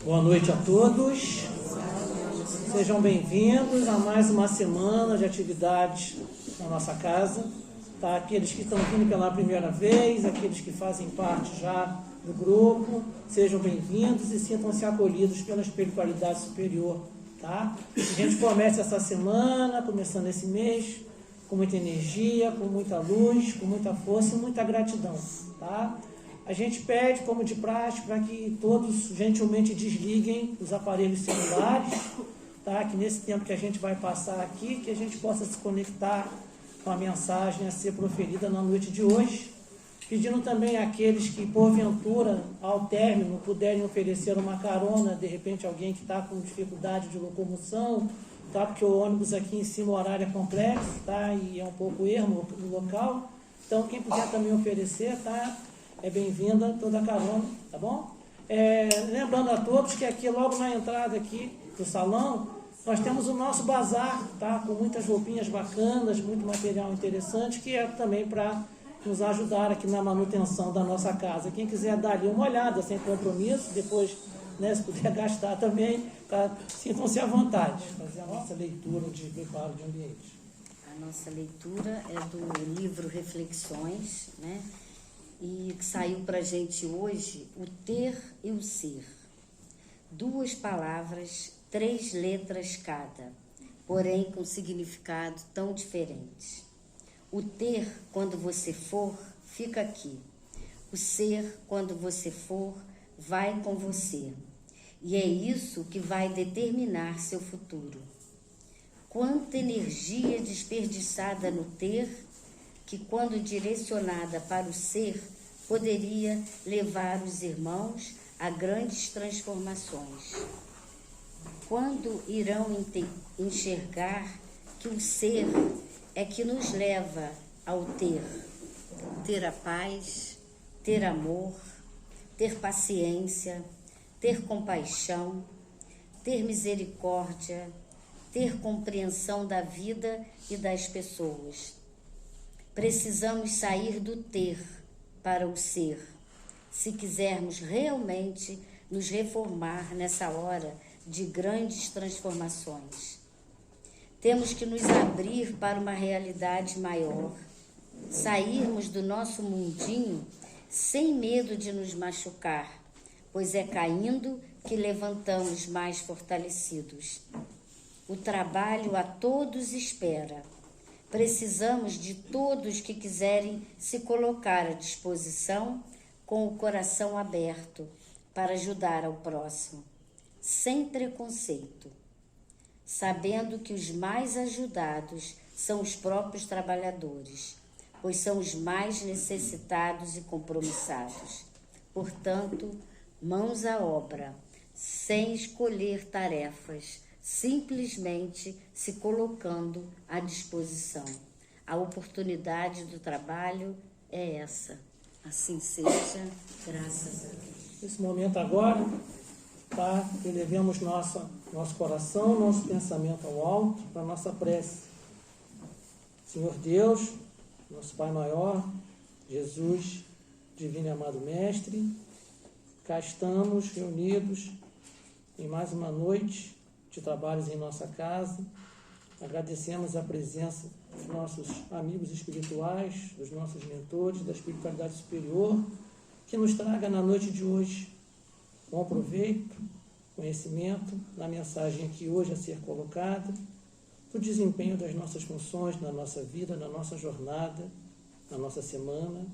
Boa noite a todos. Sejam bem-vindos a mais uma semana de atividades na nossa casa. Tá? Aqueles que estão vindo pela primeira vez, aqueles que fazem parte já do grupo, sejam bem-vindos e sintam-se acolhidos pela espiritualidade superior. Tá? A gente começa essa semana, começando esse mês, com muita energia, com muita luz, com muita força e muita gratidão. Tá? A gente pede, como de praxe, para que todos gentilmente desliguem os aparelhos celulares, tá? Que nesse tempo que a gente vai passar aqui, que a gente possa se conectar com a mensagem a ser proferida na noite de hoje. Pedindo também àqueles que, porventura, ao término, puderem oferecer uma carona, de repente alguém que está com dificuldade de locomoção, tá? Porque o ônibus aqui em cima, o horário é complexo, tá? E é um pouco ermo no local. Então, quem puder também oferecer, tá? É bem-vinda toda a carona, tá bom? Lembrando a todos que aqui, logo na entrada aqui do salão, nós temos o nosso bazar, tá? Com muitas roupinhas bacanas, muito material interessante, que é também para nos ajudar aqui na manutenção da nossa casa. Quem quiser dar ali uma olhada, sem compromisso, depois, né, se puder gastar também, tá? Sintam-se à vontade. Fazer a nossa leitura de preparo de ambiente. A nossa leitura é do livro Reflexões, né? E que saiu para a gente hoje, o ter e o ser. 2 palavras, 3 letras cada, porém com significado tão diferentes. O ter, quando você for, fica aqui. O ser, quando você for, vai com você. E é isso que vai determinar seu futuro. Quanta energia desperdiçada no ter, que quando direcionada para o ser, poderia levar os irmãos a grandes transformações. Quando irão enxergar que o ser é que nos leva ao ter a paz, ter amor, ter paciência, ter compaixão, ter misericórdia, ter compreensão da vida e das pessoas. Precisamos sair do ter para o ser, se quisermos realmente nos reformar nessa hora de grandes transformações. Temos que nos abrir para uma realidade maior, sairmos do nosso mundinho sem medo de nos machucar, pois é caindo que levantamos mais fortalecidos. O trabalho a todos espera. Precisamos de todos que quiserem se colocar à disposição com o coração aberto para ajudar ao próximo, sem preconceito, sabendo que os mais ajudados são os próprios trabalhadores, pois são os mais necessitados e compromissados. Portanto, mãos à obra, sem escolher tarefas, simplesmente se colocando à disposição. A oportunidade do trabalho é essa. Assim seja, graças a Deus. Nesse momento agora, tá? Elevemos nosso coração, nosso pensamento ao alto, para a nossa prece. Senhor Deus, nosso Pai maior, Jesus, divino e amado Mestre, cá estamos reunidos em mais uma noite de trabalhos em nossa casa. Agradecemos a presença dos nossos amigos espirituais, dos nossos mentores, da espiritualidade superior, que nos traga na noite de hoje bom proveito, conhecimento na mensagem aqui hoje a ser colocada, do desempenho das nossas funções na nossa vida, na nossa jornada, na nossa semana.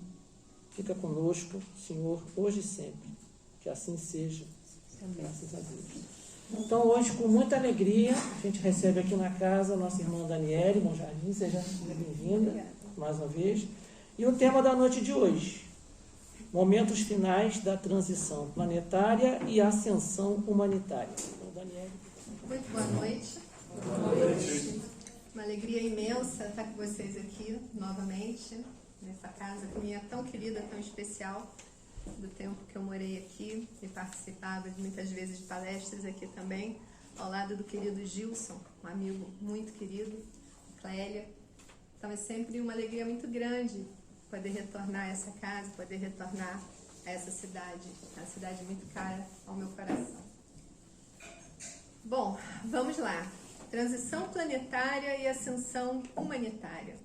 Fica conosco, Senhor, hoje e sempre. Que assim seja. Graças a Deus. Então, hoje, com muita alegria, a gente recebe aqui na casa a nossa irmã Daniele Bom Jardim. Seja bem-vinda mais uma vez. E o tema da noite de hoje: momentos finais da transição planetária e ascensão humanitária. Então, Daniele. Muito boa noite. Boa noite. Uma alegria imensa estar com vocês aqui novamente, nessa casa que me é tão querida, tão especial. Do tempo que eu morei aqui e participava de muitas vezes de palestras aqui também, ao lado do querido Gilson, um amigo muito querido, Clélia. Então é sempre uma alegria muito grande poder retornar a essa casa, poder retornar a essa cidade, uma cidade muito cara ao meu coração. Bom, vamos lá. Transição planetária e ascensão humanitária.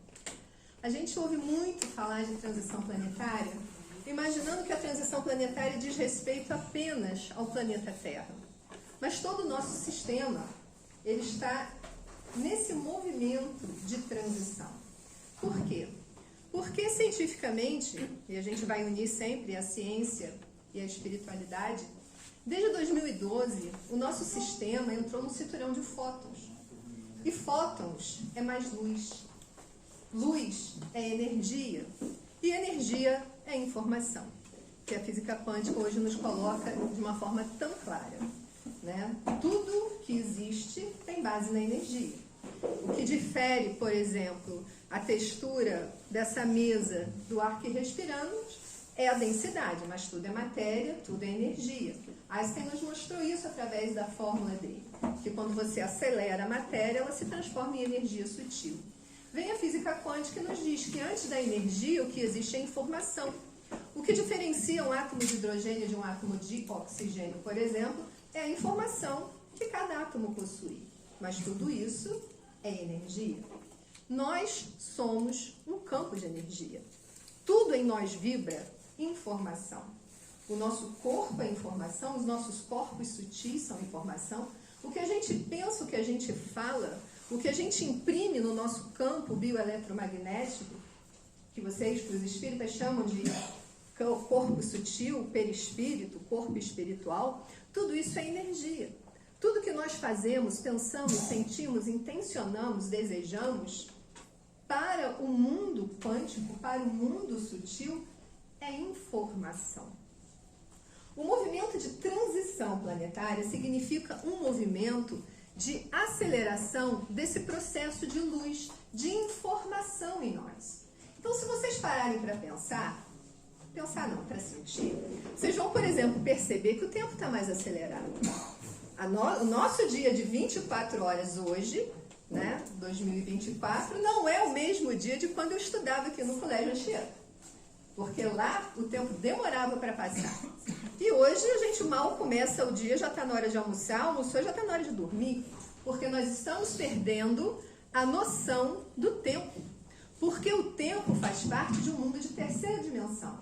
A gente ouve muito falar de transição planetária, imaginando que a transição planetária diz respeito apenas ao planeta Terra. Mas todo o nosso sistema, ele está nesse movimento de transição. Por quê? Porque cientificamente, e a gente vai unir sempre a ciência e a espiritualidade, desde 2012, o nosso sistema entrou no cinturão de fótons. E fótons é mais luz. Luz é energia. E energia é informação. Que a física quântica hoje nos coloca de uma forma tão clara, né? Tudo que existe tem base na energia. O que difere, por exemplo, a textura dessa mesa do ar que respiramos é a densidade, mas tudo é matéria, tudo é energia. Einstein nos mostrou isso através da fórmula dele, que quando você acelera a matéria, ela se transforma em energia sutil. Vem a física quântica e nos diz que antes da energia, o que existe é informação. O que diferencia um átomo de hidrogênio de um átomo de oxigênio, por exemplo, é a informação que cada átomo possui. Mas tudo isso é energia. Nós somos um campo de energia. Tudo em nós vibra informação. O nosso corpo é informação, os nossos corpos sutis são informação. O que a gente pensa, o que a gente fala, o que a gente imprime no nosso campo bioeletromagnético, que vocês, os espíritas, chamam de corpo sutil, perispírito, corpo espiritual, tudo isso é energia. Tudo que nós fazemos, pensamos, sentimos, intencionamos, desejamos, para o mundo quântico, para o mundo sutil, é informação. O movimento de transição planetária significa um movimento de aceleração desse processo de luz, de informação em nós. Então, se vocês pararem para pensar não, para sentir, vocês vão, por exemplo, perceber que o tempo está mais acelerado. O nosso dia de 24 horas hoje, né, 2024, não é o mesmo dia de quando eu estudava aqui no Colégio Anchieta. Porque lá o tempo demorava para passar. E hoje a gente mal começa o dia, já está na hora de almoçar, almoçou, já está na hora de dormir. Porque nós estamos perdendo a noção do tempo. Porque o tempo faz parte de um mundo de terceira dimensão,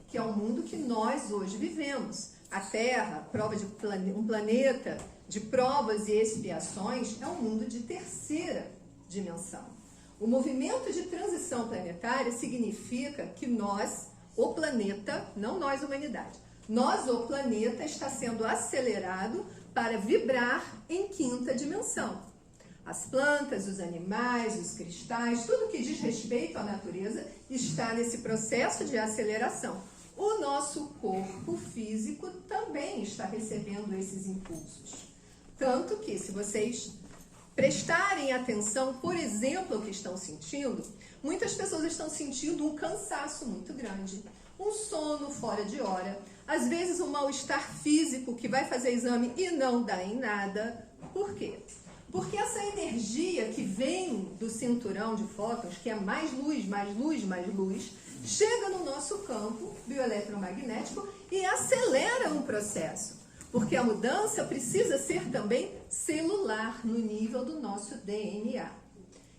que é o mundo que nós hoje vivemos. A Terra, prova de um planeta de provas e expiações, é um mundo de terceira dimensão. O movimento de transição planetária significa que nós, o planeta, não nós, humanidade, nós, o planeta, está sendo acelerado para vibrar em quinta dimensão. As plantas, os animais, os cristais, tudo que diz respeito à natureza está nesse processo de aceleração. O nosso corpo físico também está recebendo esses impulsos. Tanto que, se vocês prestarem atenção, por exemplo, ao que estão sentindo, muitas pessoas estão sentindo um cansaço muito grande, um sono fora de hora, às vezes um mal-estar físico que vai fazer exame e não dá em nada. Por quê? Porque essa energia que vem do cinturão de fótons, que é mais luz, mais luz, mais luz, chega no nosso campo bioeletromagnético e acelera um processo. Porque a mudança precisa ser também celular, no nível do nosso DNA.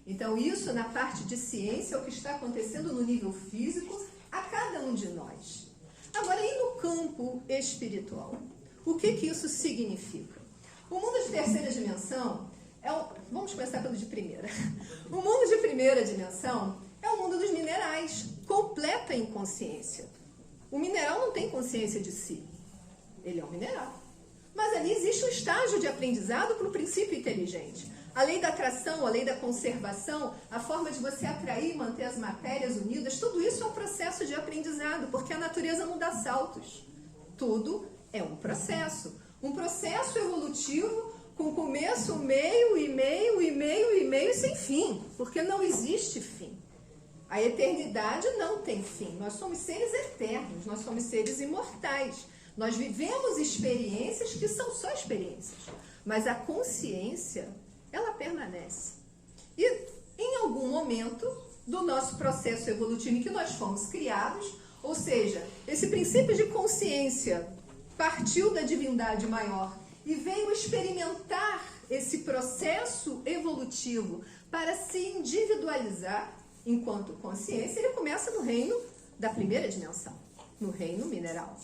Então, isso na parte de ciência é o que está acontecendo no nível físico a cada um de nós. Agora, e no campo espiritual? O que isso significa? O mundo de terceira dimensão vamos começar pelo de primeira. O mundo de primeira dimensão é o mundo dos minerais, completa inconsciência. O mineral não tem consciência de si. Ele é um mineral. Mas ali existe um estágio de aprendizado para o princípio inteligente. A lei da atração, a lei da conservação, a forma de você atrair e manter as matérias unidas, tudo isso é um processo de aprendizado, porque a natureza não dá saltos. Tudo é um processo evolutivo com começo, meio e meio e meio e meio sem fim, porque não existe fim. A eternidade não tem fim. Nós somos seres eternos, nós somos seres imortais. Nós vivemos experiências que são só experiências, mas a consciência, ela permanece. E em algum momento do nosso processo evolutivo em que nós fomos criados, ou seja, esse princípio de consciência partiu da divindade maior e veio experimentar esse processo evolutivo para se individualizar enquanto consciência. Ele começa no reino da primeira dimensão, no reino mineral.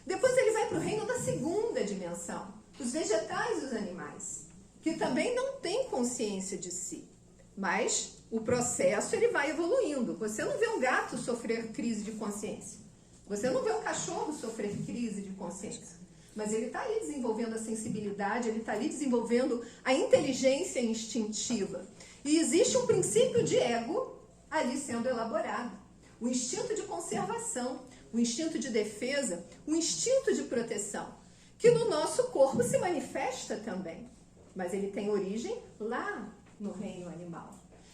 Depois ele vai para o reino da segunda dimensão, os vegetais e os animais, que também não têm consciência de si. Mas o processo ele vai evoluindo. Você não vê um gato sofrer crise de consciência. Você não vê um cachorro sofrer crise de consciência. Mas ele está ali desenvolvendo a sensibilidade, ele está ali desenvolvendo a inteligência instintiva. E existe um princípio de ego ali sendo elaborado. O instinto de conservação, o instinto de defesa, o instinto de proteção, que no nosso corpo se manifesta também. Mas ele tem origem lá no reino animal.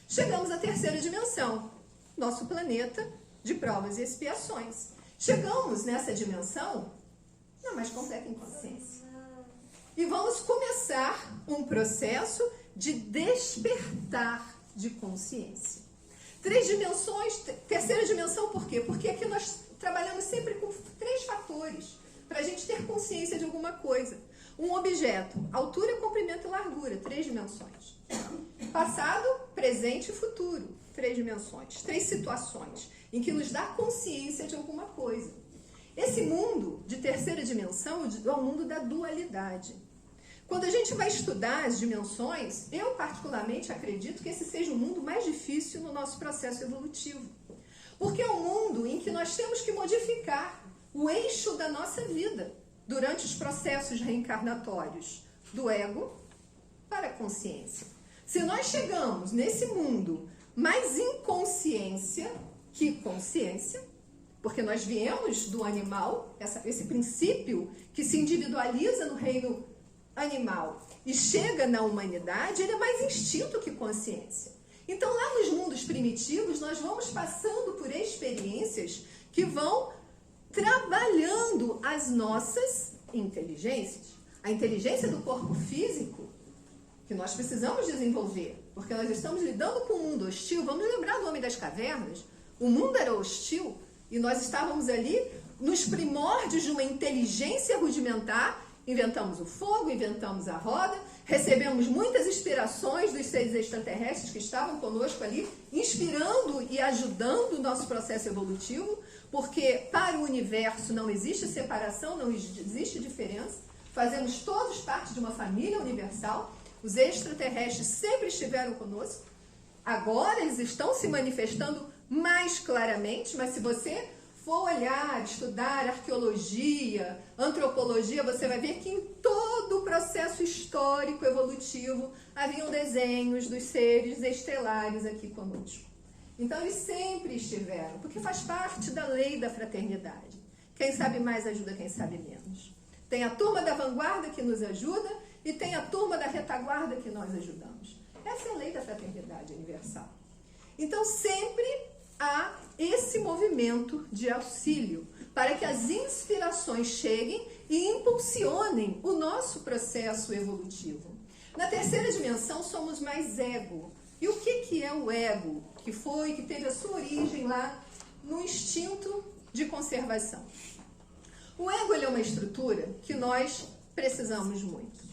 Chegamos à terceira dimensão, nosso planeta de provas e expiações. Chegamos nessa dimensão na mais completa inconsciência. E vamos começar um processo de despertar de consciência. 3 dimensões, terceira dimensão por quê? Porque aqui nós trabalhamos sempre com 3 fatores para a gente ter consciência de alguma coisa. Um objeto, altura, comprimento e largura, 3 dimensões. Passado, presente e futuro, 3 dimensões, 3 situações em que nos dá consciência de alguma coisa. Esse mundo de terceira dimensão é o mundo da dualidade. Quando a gente vai estudar as dimensões, eu particularmente acredito que esse seja o mundo mais difícil no nosso processo evolutivo. Porque é um mundo em que nós temos que modificar o eixo da nossa vida durante os processos reencarnatórios do ego para a consciência. Se nós chegamos nesse mundo mais inconsciência que consciência, porque nós viemos do animal, esse princípio que se individualiza no reino animal e chega na humanidade, ele é mais instinto que consciência. Então, lá nos mundos primitivos, nós vamos passando por experiências que vão trabalhando as nossas inteligências. A inteligência do corpo físico, que nós precisamos desenvolver, porque nós estamos lidando com um mundo hostil. Vamos lembrar do Homem das Cavernas? O mundo era hostil e nós estávamos ali nos primórdios de uma inteligência rudimentar. Inventamos o fogo, inventamos a roda, recebemos muitas inspirações dos seres extraterrestres que estavam conosco ali, inspirando e ajudando o nosso processo evolutivo, porque para o universo não existe separação, não existe diferença, fazemos todos parte de uma família universal, os extraterrestres sempre estiveram conosco, agora eles estão se manifestando mais claramente, mas se você for olhar, estudar arqueologia, antropologia, você vai ver que em todo o processo histórico evolutivo haviam desenhos dos seres estelares aqui conosco. Então eles sempre estiveram, porque faz parte da lei da fraternidade. Quem sabe mais ajuda quem sabe menos. Tem a turma da vanguarda que nos ajuda e tem a turma da retaguarda que nós ajudamos. Essa é a lei da fraternidade universal. Então sempre há esse movimento de auxílio para que as inspirações cheguem e impulsionem o nosso processo evolutivo. Na terceira dimensão somos mais ego. E o que é o ego? Que teve a sua origem lá no instinto de conservação. O ego ele é uma estrutura que nós precisamos muito.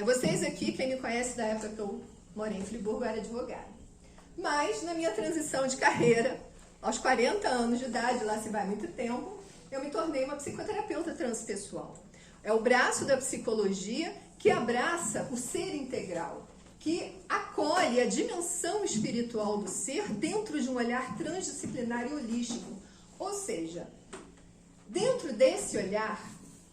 Vocês aqui, quem me conhece da época que eu morei em Friburgo, era advogada. Mas na minha transição de carreira, aos 40 anos de idade, lá se vai muito tempo, eu me tornei uma psicoterapeuta transpessoal. É o braço da psicologia que abraça o ser integral, que acolhe a dimensão espiritual do ser dentro de um olhar transdisciplinar e holístico. Ou seja, dentro desse olhar,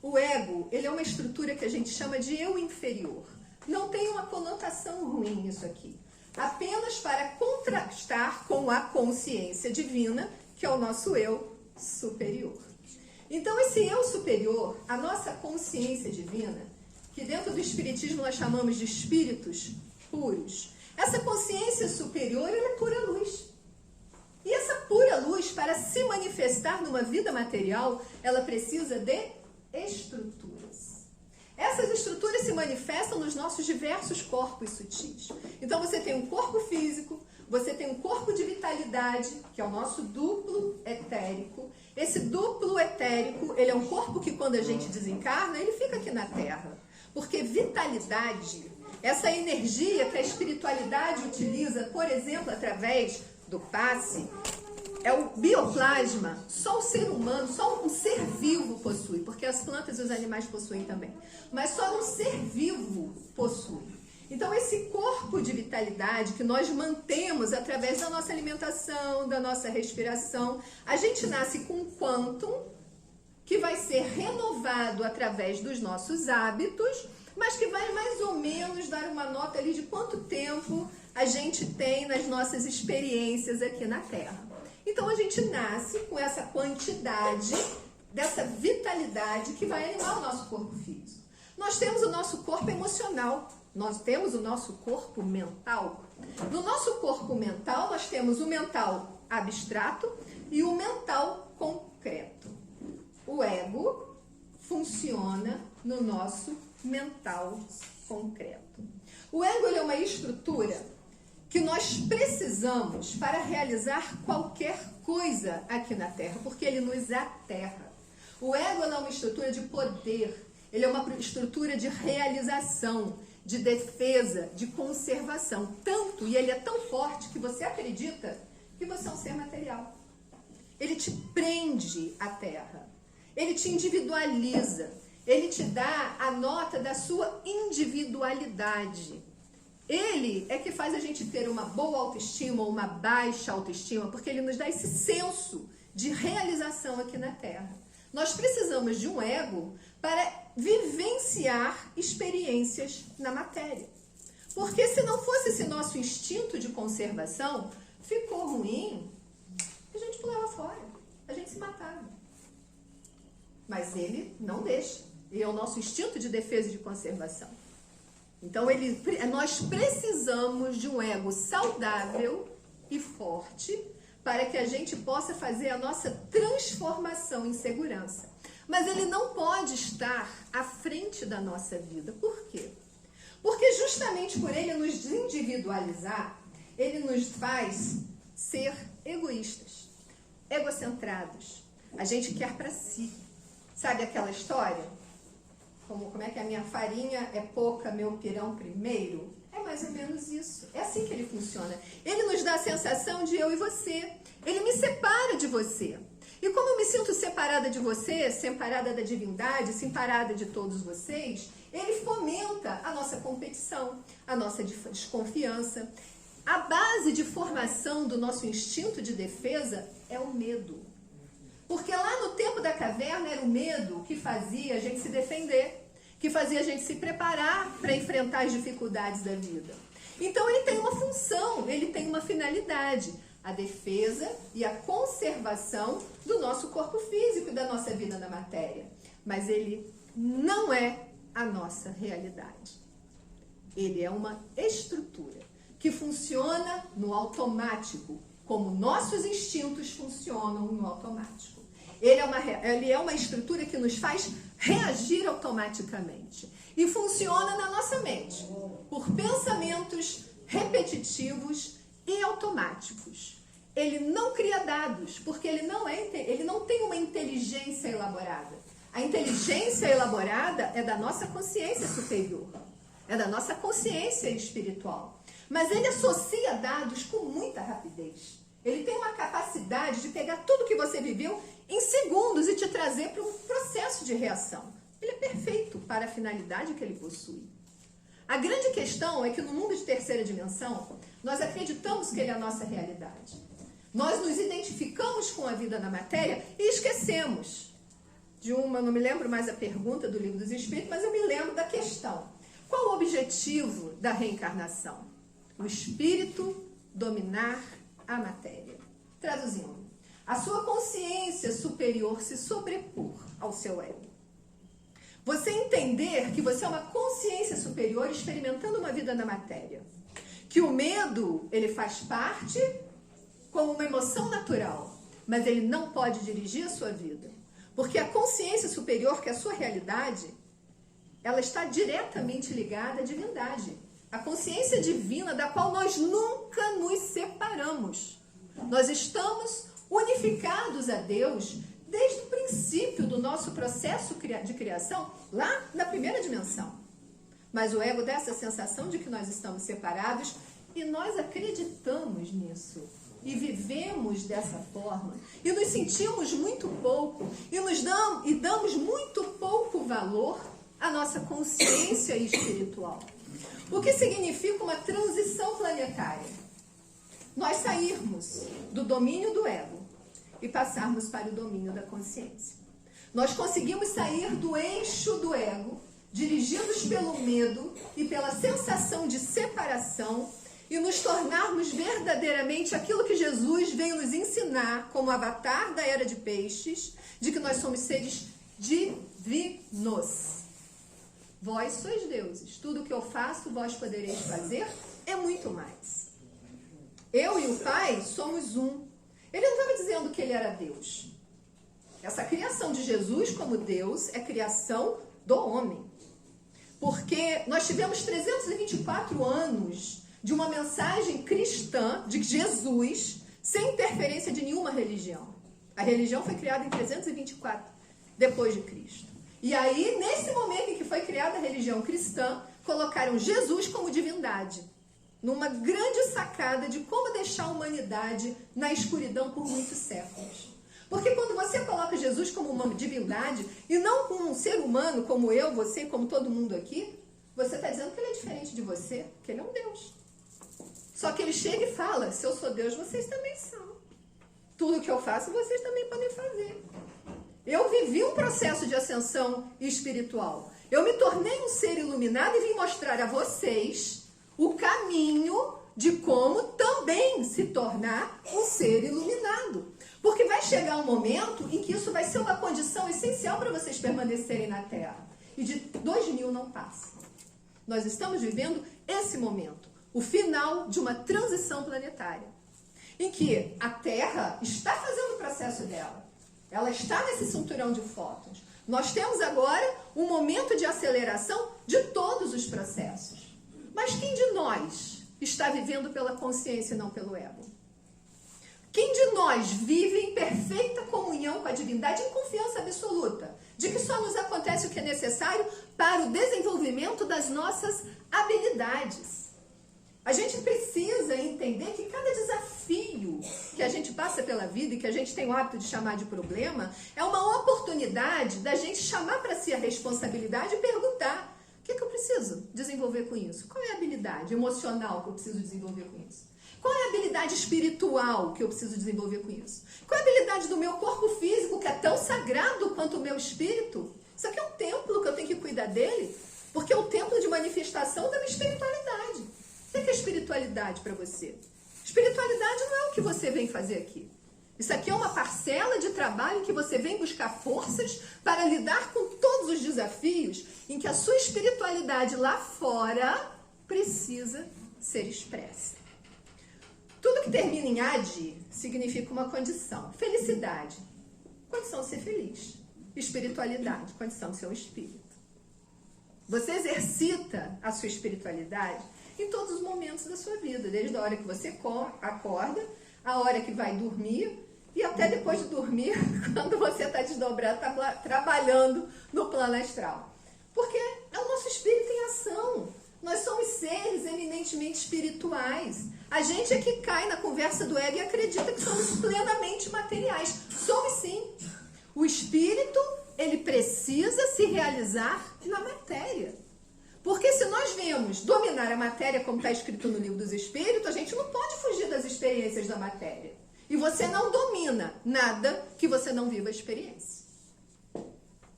o ego ele é uma estrutura que a gente chama de eu inferior. Não tem uma conotação ruim isso aqui. Apenas para contrastar com a consciência divina, que é o nosso eu superior. Então, esse eu superior, a nossa consciência divina, que dentro do Espiritismo nós chamamos de espíritos puros, essa consciência superior ela é pura luz. E essa pura luz, para se manifestar numa vida material, ela precisa de estruturas. Essas estruturas se manifestam nos nossos diversos corpos sutis. Então você tem um corpo físico, você tem um corpo de vitalidade, que é o nosso duplo etérico. Esse duplo etérico, ele é um corpo que quando a gente desencarna, ele fica aqui na Terra. Porque vitalidade, essa energia que a espiritualidade utiliza, por exemplo, através do passe, é o bioplasma, só o ser humano, só um ser vivo possui, porque as plantas e os animais possuem também, mas só um ser vivo possui. Então esse corpo de vitalidade que nós mantemos através da nossa alimentação, da nossa respiração, a gente nasce com um quantum que vai ser renovado através dos nossos hábitos, mas que vai mais ou menos dar uma nota ali de quanto tempo a gente tem nas nossas experiências aqui na Terra. Então a gente nasce com essa quantidade, dessa vitalidade que vai animar o nosso corpo físico. Nós temos o nosso corpo emocional, nós temos o nosso corpo mental. No nosso corpo mental, nós temos o mental abstrato e o mental concreto. O ego funciona no nosso mental concreto. O ego ele é uma estrutura que nós precisamos para realizar qualquer coisa aqui na Terra, porque ele nos aterra. O ego é uma estrutura de poder, ele é uma estrutura de realização, de defesa, de conservação. Tanto, e ele é tão forte que você acredita que você é um ser material. Ele te prende à Terra, ele te individualiza, ele te dá a nota da sua individualidade. Ele é que faz a gente ter uma boa autoestima ou uma baixa autoestima, porque ele nos dá esse senso de realização aqui na Terra. Nós precisamos de um ego para vivenciar experiências na matéria. Porque se não fosse esse nosso instinto de conservação, ficou ruim, a gente pulava fora, a gente se matava. Mas ele não deixa. Ele é o nosso instinto de defesa e de conservação. Então, nós precisamos de um ego saudável e forte para que a gente possa fazer a nossa transformação em segurança. Mas ele não pode estar à frente da nossa vida. Por quê? Porque justamente por ele nos individualizar, ele nos faz ser egoístas, egocentrados. A gente quer para si. Sabe aquela história? Como é que a minha farinha é pouca, meu pirão primeiro? É mais ou menos isso. É assim que ele funciona. Ele nos dá a sensação de eu e você. Ele me separa de você. E como eu me sinto separada de você, separada da divindade, separada de todos vocês, ele fomenta a nossa competição, a nossa desconfiança. A base de formação do nosso instinto de defesa é o medo. Porque lá no tempo da caverna era o medo que fazia a gente se defender, que fazia a gente se preparar para enfrentar as dificuldades da vida. Então ele tem uma função, ele tem uma finalidade, a defesa e a conservação do nosso corpo físico e da nossa vida na matéria. Mas ele não é a nossa realidade. Ele é uma estrutura que funciona no automático, como nossos instintos funcionam no automático. Ele é uma estrutura que nos faz reagir automaticamente. E funciona na nossa mente, por pensamentos repetitivos e automáticos. Ele não cria dados, porque ele não tem uma inteligência elaborada. A inteligência elaborada é da nossa consciência superior, é da nossa consciência espiritual. Mas ele associa dados com muita rapidez. Ele tem uma capacidade de pegar tudo que você viveu em segundos e te trazer para um processo de reação. Ele é perfeito para a finalidade que ele possui. A grande questão é que no mundo de terceira dimensão, nós acreditamos que ele é a nossa realidade. Nós nos identificamos com a vida na matéria e esquecemos de uma, não me lembro mais a pergunta do Livro dos Espíritos, mas eu me lembro da questão. Qual o objetivo da reencarnação? O espírito dominar a matéria. Traduzindo, a sua consciência superior se sobrepor ao seu ego. Você entender que você é uma consciência superior experimentando uma vida na matéria. Que o medo, ele faz parte como uma emoção natural, mas ele não pode dirigir a sua vida. Porque a consciência superior, que é a sua realidade, ela está diretamente ligada à divindade. A consciência divina da qual nós nunca nos separamos. Nós estamos unificados a Deus desde o princípio do nosso processo de criação, lá na primeira dimensão. Mas o ego dá essa sensação de que nós estamos separados e nós acreditamos nisso. E vivemos dessa forma. E nos sentimos muito pouco. E damos muito pouco valor à nossa consciência espiritual. O que significa uma transição planetária? Nós sairmos do domínio do ego e passarmos para o domínio da consciência. Nós conseguimos sair do eixo do ego, dirigidos pelo medo e pela sensação de separação, e nos tornarmos verdadeiramente aquilo que Jesus veio nos ensinar como avatar da era de peixes, de que nós somos seres divinos. Vós sois deuses. Tudo o que eu faço, vós podereis fazer, é muito mais. Eu e o Pai somos um. Ele não estava dizendo que ele era Deus. Essa criação de Jesus como Deus é criação do homem. Porque nós tivemos 324 anos de uma mensagem cristã de Jesus, sem interferência de nenhuma religião. A religião foi criada em 324 depois de Cristo. E aí, nesse momento em que foi criada a religião cristã, colocaram Jesus como divindade, numa grande sacada de como deixar a humanidade na escuridão por muitos séculos. Porque quando você coloca Jesus como uma divindade, e não como um ser humano, como eu, você, como todo mundo aqui, você está dizendo que ele é diferente de você, que ele é um Deus. Só que ele chega e fala, se eu sou Deus, vocês também são. Tudo que eu faço, vocês também podem fazer. Eu vivi um processo de ascensão espiritual. Eu me tornei um ser iluminado e vim mostrar a vocês o caminho de como também se tornar um ser iluminado. Porque vai chegar um momento em que isso vai ser uma condição essencial para vocês permanecerem na Terra. E de 2000 não passa. Nós estamos vivendo esse momento. O final de uma transição planetária, em que a Terra está fazendo o processo dela. Ela está nesse cinturão de fótons. Nós temos agora um momento de aceleração de todos os processos. Mas quem de nós está vivendo pela consciência e não pelo ego? Quem de nós vive em perfeita comunhão com a divindade, em confiança absoluta, de que só nos acontece o que é necessário para o desenvolvimento das nossas habilidades? A gente precisa entender que cada desafio que a gente passa pela vida e que a gente tem o hábito de chamar de problema é uma oportunidade da gente chamar para si a responsabilidade e perguntar: o que eu preciso desenvolver com isso? Qual é a habilidade emocional que eu preciso desenvolver com isso? Qual é a habilidade espiritual que eu preciso desenvolver com isso? Qual é a habilidade do meu corpo físico, que é tão sagrado quanto o meu espírito? Isso aqui é um templo que eu tenho que cuidar dele, porque é o templo de manifestação da minha espiritualidade. O que é espiritualidade para você? Espiritualidade não é o que você vem fazer aqui. Isso aqui é uma parcela de trabalho em que você vem buscar forças para lidar com todos os desafios em que a sua espiritualidade lá fora precisa ser expressa. Tudo que termina em ad significa uma condição. Felicidade, condição de ser feliz. Espiritualidade, condição de ser um espírito. Você exercita a sua espiritualidade em todos os momentos da sua vida, desde a hora que você acorda, a hora que vai dormir e até depois de dormir, quando você está desdobrado, está trabalhando no plano astral. Porque é o nosso espírito em ação. Nós somos seres eminentemente espirituais. A gente é que cai na conversa do ego e acredita que somos plenamente materiais. Somos sim. O espírito, ele precisa se realizar na matéria. Porque se nós vemos dominar a matéria, como está escrito no Livro dos Espíritos, a gente não pode fugir das experiências da matéria. E você não domina nada que você não viva a experiência.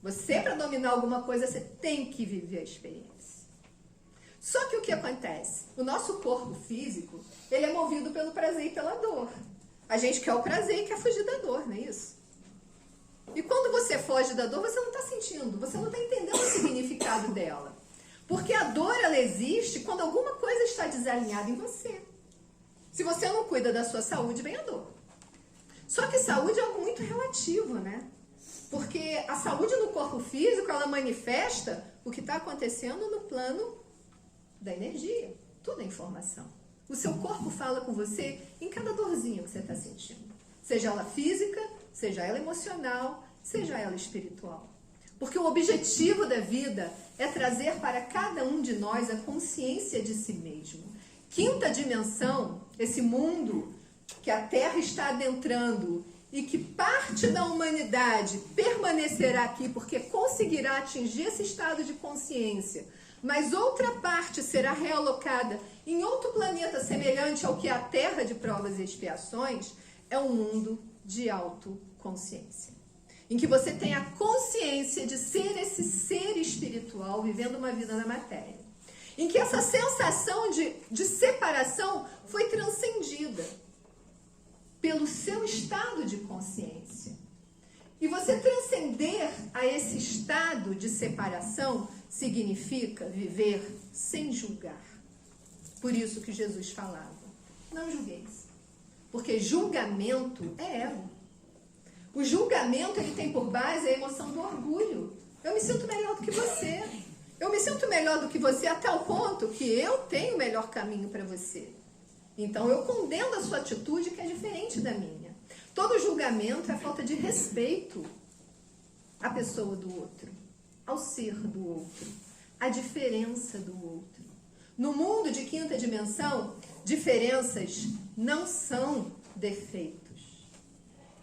Você, para dominar alguma coisa, você tem que viver a experiência. Só que o que acontece? O nosso corpo físico, ele é movido pelo prazer e pela dor. A gente quer o prazer e quer fugir da dor, não é isso? E quando você foge da dor, você não está sentindo, você não está entendendo o significado dela. Porque a dor, ela existe quando alguma coisa está desalinhada em você. Se você não cuida da sua saúde, vem a dor. Só que saúde é algo muito relativo, né? Porque a saúde no corpo físico, ela manifesta o que está acontecendo no plano da energia. Tudo é informação. O seu corpo fala com você em cada dorzinha que você está sentindo. Seja ela física, seja ela emocional, seja ela espiritual. Porque o objetivo da vida é trazer para cada um de nós a consciência de si mesmo. Quinta dimensão, esse mundo que a Terra está adentrando e que parte da humanidade permanecerá aqui porque conseguirá atingir esse estado de consciência, mas outra parte será realocada em outro planeta semelhante ao que é a Terra de provas e expiações, é um mundo de autoconsciência. Em que você tem a consciência de ser esse ser espiritual vivendo uma vida na matéria. Em que essa sensação de separação foi transcendida pelo seu estado de consciência. E você transcender a esse estado de separação significa viver sem julgar. Por isso que Jesus falava, não julgueis. Porque julgamento é ego. O julgamento, ele tem por base a emoção do orgulho. Eu me sinto melhor do que você. Eu me sinto melhor do que você a tal ponto que eu tenho o melhor caminho para você. Então eu condeno a sua atitude que é diferente da minha. Todo julgamento é falta de respeito à pessoa do outro, ao ser do outro, à diferença do outro. No mundo de quinta dimensão, diferenças não são defeitos.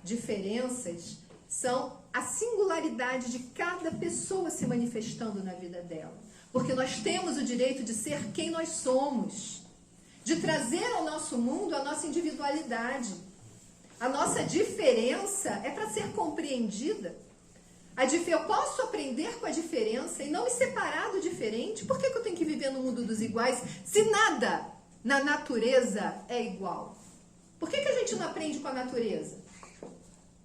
Diferenças são a singularidade de cada pessoa se manifestando na vida dela. Porque nós temos o direito de ser quem nós somos, de trazer ao nosso mundo a nossa individualidade. A nossa diferença é para ser compreendida. Eu posso aprender com a diferença e não me separar do diferente. Por que eu tenho que viver no mundo dos iguais se nada na natureza é igual? Por que a gente não aprende com a natureza?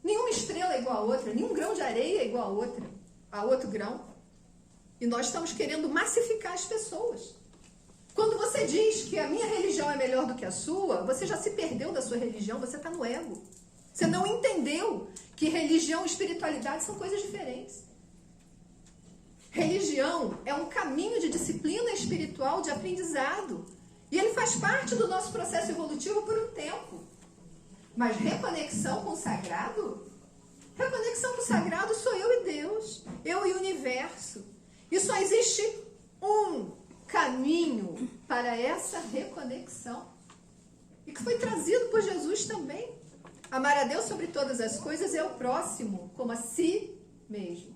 Nenhuma estrela é igual a outra, nenhum grão de areia é igual a outro grão. E nós estamos querendo massificar as pessoas. Quando você diz que a minha religião é melhor do que a sua, você já se perdeu da sua religião, você está no ego. Você não entendeu que religião e espiritualidade são coisas diferentes. Religião é um caminho de disciplina espiritual, de aprendizado. E ele faz parte do nosso processo evolutivo por um tempo. Mas reconexão com o sagrado? Reconexão com o sagrado sou eu e Deus, eu e o universo. E só existe um caminho para essa reconexão. E que foi trazido por Jesus também. Amar a Deus sobre todas as coisas é o próximo, como a si mesmo.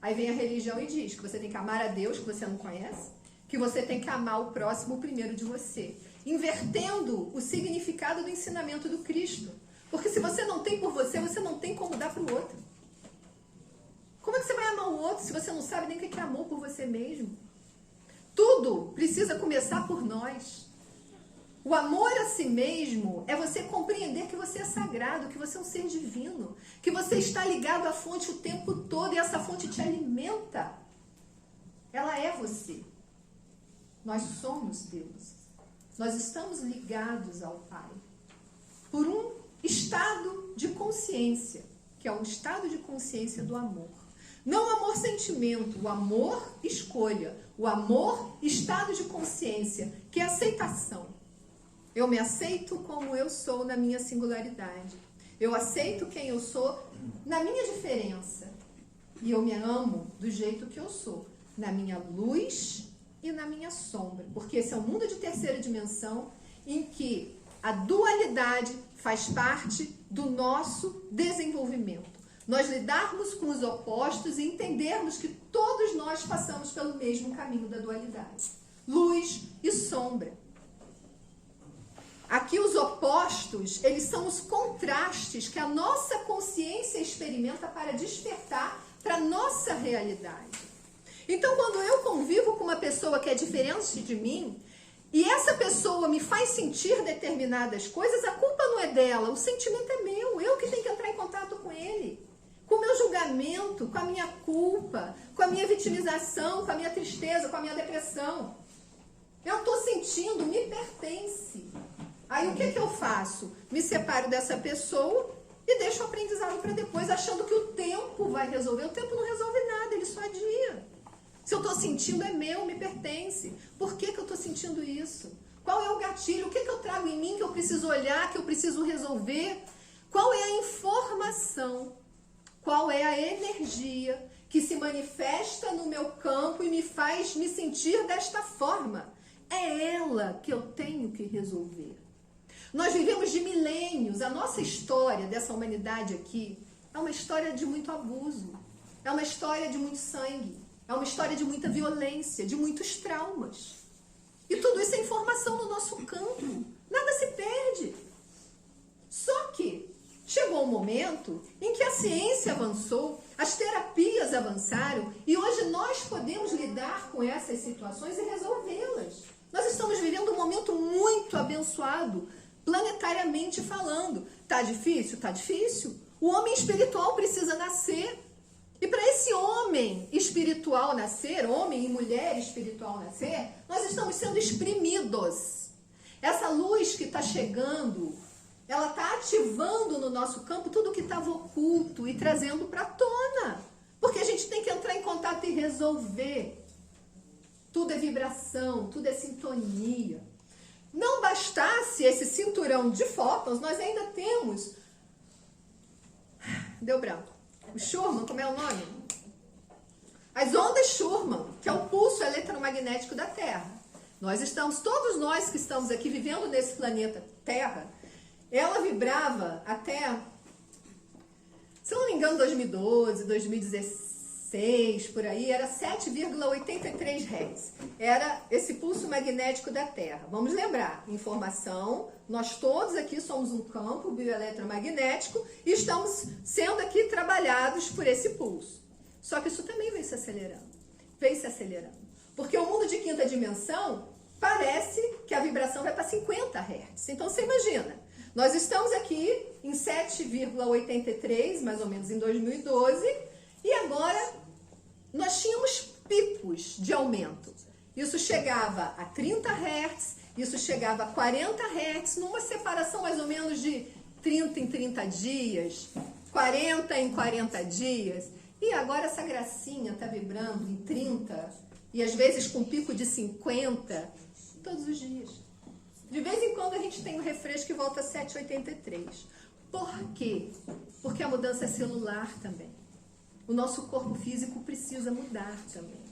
Aí vem a religião e diz que você tem que amar a Deus, que você não conhece, que você tem que amar o próximo primeiro de você. Invertendo o significado do ensinamento do Cristo. Porque se você não tem por você, você não tem como dar para o outro. Como é que você vai amar o outro se você não sabe nem o que é amor por você mesmo? Tudo precisa começar por nós. O amor a si mesmo é você compreender que você é sagrado, que você é um ser divino, que você está ligado à fonte o tempo todo e essa fonte te alimenta. Ela é você. Nós somos Deus. Nós estamos ligados ao Pai por um estado de consciência, que é um estado de consciência do amor. Não amor sentimento, o amor escolha, o amor estado de consciência, que é aceitação. Eu me aceito como eu sou na minha singularidade. Eu aceito quem eu sou na minha diferença. E eu me amo do jeito que eu sou, na minha luz e na minha sombra. Porque esse é um mundo de terceira dimensão em que a dualidade faz parte do nosso desenvolvimento. Nós lidarmos com os opostos e entendermos que todos nós passamos pelo mesmo caminho da dualidade. Luz e sombra. Aqui os opostos, eles são os contrastes que a nossa consciência experimenta para despertar para a nossa realidade. Então, quando eu convivo com uma pessoa que é diferente de mim, e essa pessoa me faz sentir determinadas coisas, a culpa não é dela, o sentimento é meu, eu que tenho que entrar em contato com ele. Com o meu julgamento, com a minha culpa, com a minha vitimização, com a minha tristeza, com a minha depressão. Eu estou sentindo, me pertence. Aí o que eu faço? Me separo dessa pessoa e deixo o aprendizado para depois, achando que o tempo vai resolver. O tempo não resolve nada, ele só adia. Se eu estou sentindo, é meu, me pertence. Por que eu estou sentindo isso? Qual é o gatilho? O que eu trago em mim que eu preciso olhar, que eu preciso resolver? Qual é a informação? Qual é a energia que se manifesta no meu campo e me faz me sentir desta forma. É ela que eu tenho que resolver. Nós vivemos de milênios. A nossa história dessa humanidade aqui é uma história de muito abuso. É uma história de muito sangue. É uma história de muita violência, de muitos traumas. E tudo isso é informação no nosso campo. Nada se perde. Só que chegou um momento em que a ciência avançou, as terapias avançaram e hoje nós podemos lidar com essas situações e resolvê-las. Nós estamos vivendo um momento muito abençoado, planetariamente falando. Tá difícil? Tá difícil. O homem espiritual precisa nascer. E para esse homem espiritual nascer, homem e mulher espiritual nascer, nós estamos sendo exprimidos. Essa luz que está chegando, ela está ativando no nosso campo tudo que estava oculto e trazendo para a tona. Porque a gente tem que entrar em contato e resolver. Tudo é vibração, tudo é sintonia. Não bastasse esse cinturão de fótons, nós ainda temos... Deu branco. O Schumann, como é o nome? As ondas Schumann, que é o pulso eletromagnético da Terra. Nós estamos, todos nós que estamos aqui vivendo nesse planeta Terra, ela vibrava até, se eu não me engano, 2012, 2016, por aí, era 7,83 Hz. Era esse pulso magnético da Terra. Vamos lembrar, informação, nós todos aqui somos um campo bioeletromagnético e estamos sendo aqui trabalhados por esse pulso. Só que isso também vem se acelerando. Porque o mundo de quinta dimensão parece que a vibração vai para 50 Hz. Então você imagina, nós estamos aqui em 7,83, mais ou menos em 2012, e agora nós tínhamos picos de aumento. Isso chegava a 30 Hz, isso chegava a 40 Hz, numa separação mais ou menos de 30 em 30 dias, 40 em 40 dias. E agora essa gracinha está vibrando em 30 e às vezes com pico de 50 todos os dias. De vez em quando a gente tem um refresco que volta a 7,83. Por quê? Porque a mudança é celular também. O nosso corpo físico precisa mudar também.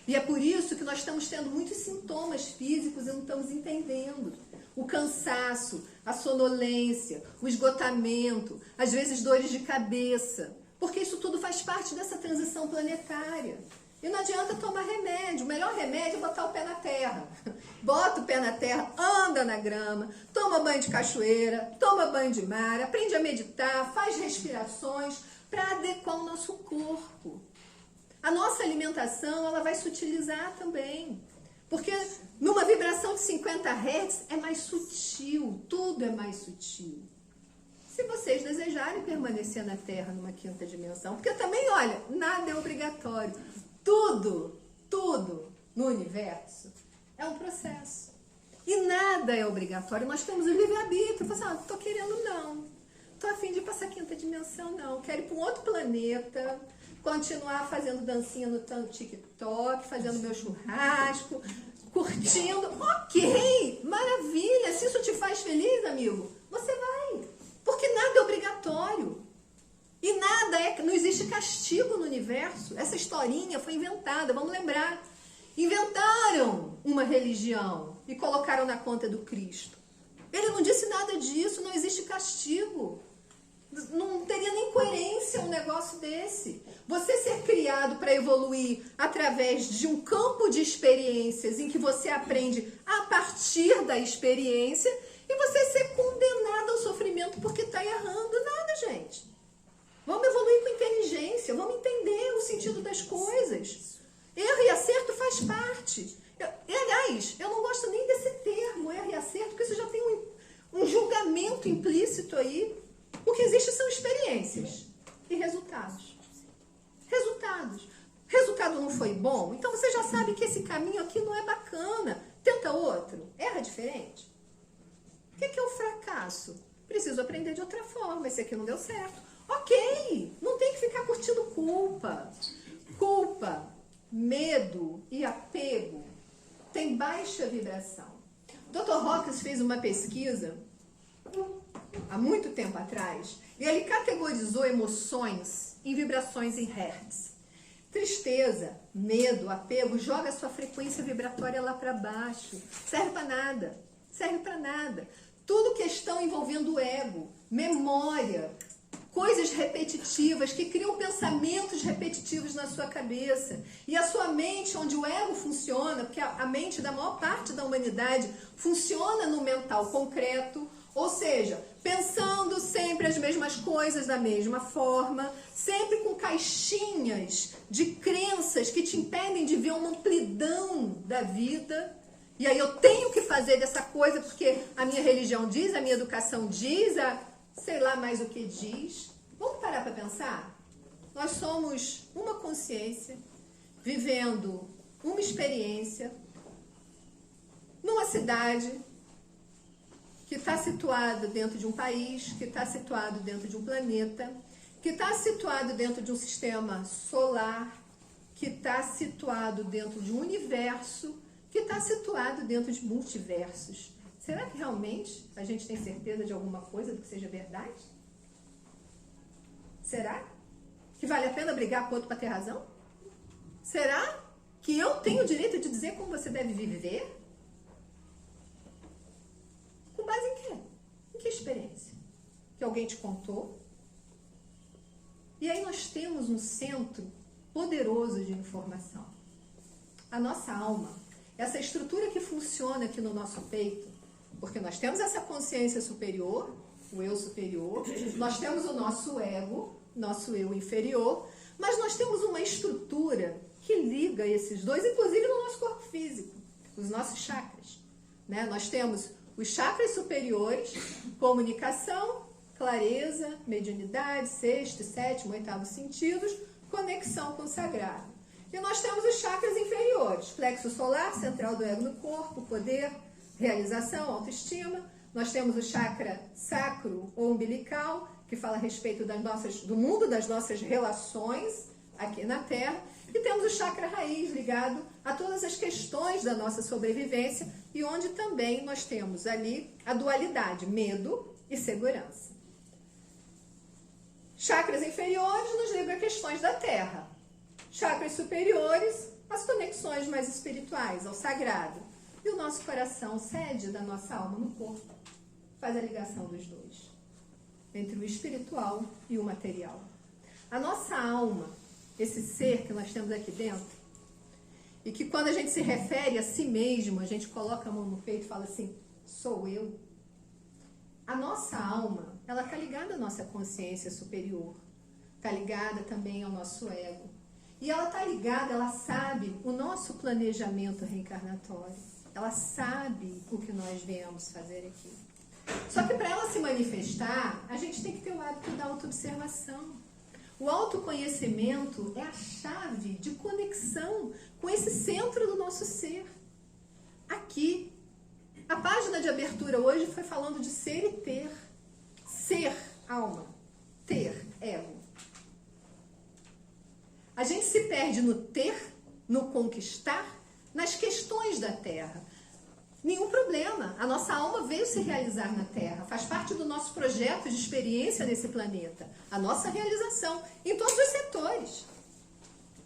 E é por isso que nós estamos tendo muitos sintomas físicos e não estamos entendendo. O cansaço, a sonolência, o esgotamento, às vezes dores de cabeça. Porque isso tudo faz parte dessa transição planetária. E não adianta tomar remédio. O melhor remédio é botar o pé na terra. Bota o pé na terra, anda na grama, toma banho de cachoeira, toma banho de mar, aprende a meditar, faz respirações para adequar o nosso corpo. A nossa alimentação, ela vai se utilizar também. Porque numa vibração de 50 Hz é mais sutil, tudo é mais sutil. Se vocês desejarem permanecer na Terra numa quinta dimensão, porque também, olha, nada é obrigatório. Tudo no universo é um processo. E nada é obrigatório. Nós temos o livre-arbítrio. Você não tô querendo não. Tô a fim de ir para essa quinta dimensão, não. Quero ir para um outro planeta, continuar fazendo dancinha no TikTok, fazendo meu churrasco, curtindo. Ok, maravilha. Se isso te faz feliz, amigo, você vai. Porque nada é obrigatório. E nada é... Não existe castigo no universo. Essa historinha foi inventada, vamos lembrar. Inventaram uma religião e colocaram na conta do Cristo. Ele não disse nada disso, não existe castigo. Não teria nem coerência um negócio desse. Você ser criado para evoluir através de um campo de experiências em que você aprende a partir da experiência e você ser condenado ao sofrimento porque está errando. Nada, gente. Vamos evoluir com inteligência, vamos entender o sentido das coisas. Erro e acerto faz parte. Aliás, eu não gosto nem desse termo, erro e acerto, porque isso já tem um julgamento implícito aí. O que existe são experiências e resultados. Resultado não foi bom? Então você já sabe que esse caminho aqui não é bacana. Tenta outro. Erra diferente. O que é o fracasso? Preciso aprender de outra forma. Esse aqui não deu certo. Ok, não tem que ficar curtindo culpa. Culpa, medo e apego tem baixa vibração. Dr. Hawkins fez uma pesquisa há muito tempo atrás, e ele categorizou emoções em vibrações em Hertz. Tristeza, medo, apego, joga a sua frequência vibratória lá para baixo. Serve para nada. Serve para nada. Tudo questão envolvendo o ego, memória, coisas repetitivas que criam pensamentos repetitivos na sua cabeça. E a sua mente, onde o ego funciona, porque a mente da maior parte da humanidade funciona no mental concreto, ou seja, pensando sempre as mesmas coisas da mesma forma, sempre com caixinhas de crenças que te impedem de ver uma amplidão da vida. E aí eu tenho que fazer dessa coisa porque a minha religião diz, a minha educação diz, sei lá mais o que diz. Vamos parar para pensar? Nós somos uma consciência vivendo uma experiência numa cidade que está situado dentro de um país, que está situado dentro de um planeta, que está situado dentro de um sistema solar, que está situado dentro de um universo, que está situado dentro de multiversos. Será que realmente a gente tem certeza de alguma coisa do que seja verdade? Será que vale a pena brigar com o outro para ter razão? Será que eu tenho o direito de dizer como você deve viver? Com base em quê? Em que experiência? Que alguém te contou? E aí nós temos um centro poderoso de informação. A nossa alma, essa estrutura que funciona aqui no nosso peito, porque nós temos essa consciência superior, o eu superior, nós temos o nosso ego, nosso eu inferior, mas nós temos uma estrutura que liga esses dois, inclusive no nosso corpo físico, os nossos chakras, né? Nós temos os chakras superiores, comunicação, clareza, mediunidade, sexto, sétimo, oitavo sentidos, conexão com o sagrado. E nós temos os chakras inferiores, plexo solar, central do ego no corpo, poder, realização, autoestima. Nós temos o chakra sacro ou umbilical, que fala a respeito do mundo das nossas relações aqui na Terra. E temos o chakra raiz, ligado a todas as questões da nossa sobrevivência, e onde também nós temos ali a dualidade, medo e segurança. Chakras inferiores nos ligam a questões da Terra. Chakras superiores, as conexões mais espirituais, ao sagrado. E o nosso coração, sede da nossa alma no corpo, faz a ligação dos dois, entre o espiritual e o material. A nossa alma, esse ser que nós temos aqui dentro, e que quando a gente se refere a si mesmo, a gente coloca a mão no peito e fala assim, sou eu. A nossa alma, ela está ligada à nossa consciência superior, está ligada também ao nosso ego. E ela está ligada, ela sabe o nosso planejamento reencarnatório. Ela sabe o que nós viemos fazer aqui. Só que para ela se manifestar, a gente tem que ter o hábito da autoobservação. O autoconhecimento é a chave de conexão com esse centro do nosso ser. Aqui, a página de abertura hoje foi falando de ser e ter. Ser, alma. Ter, ego. A gente se perde no ter, no conquistar, nas questões da Terra. Nenhum problema. A nossa alma veio se realizar na Terra. Faz parte do nosso projeto de experiência nesse planeta. A nossa realização em todos os setores.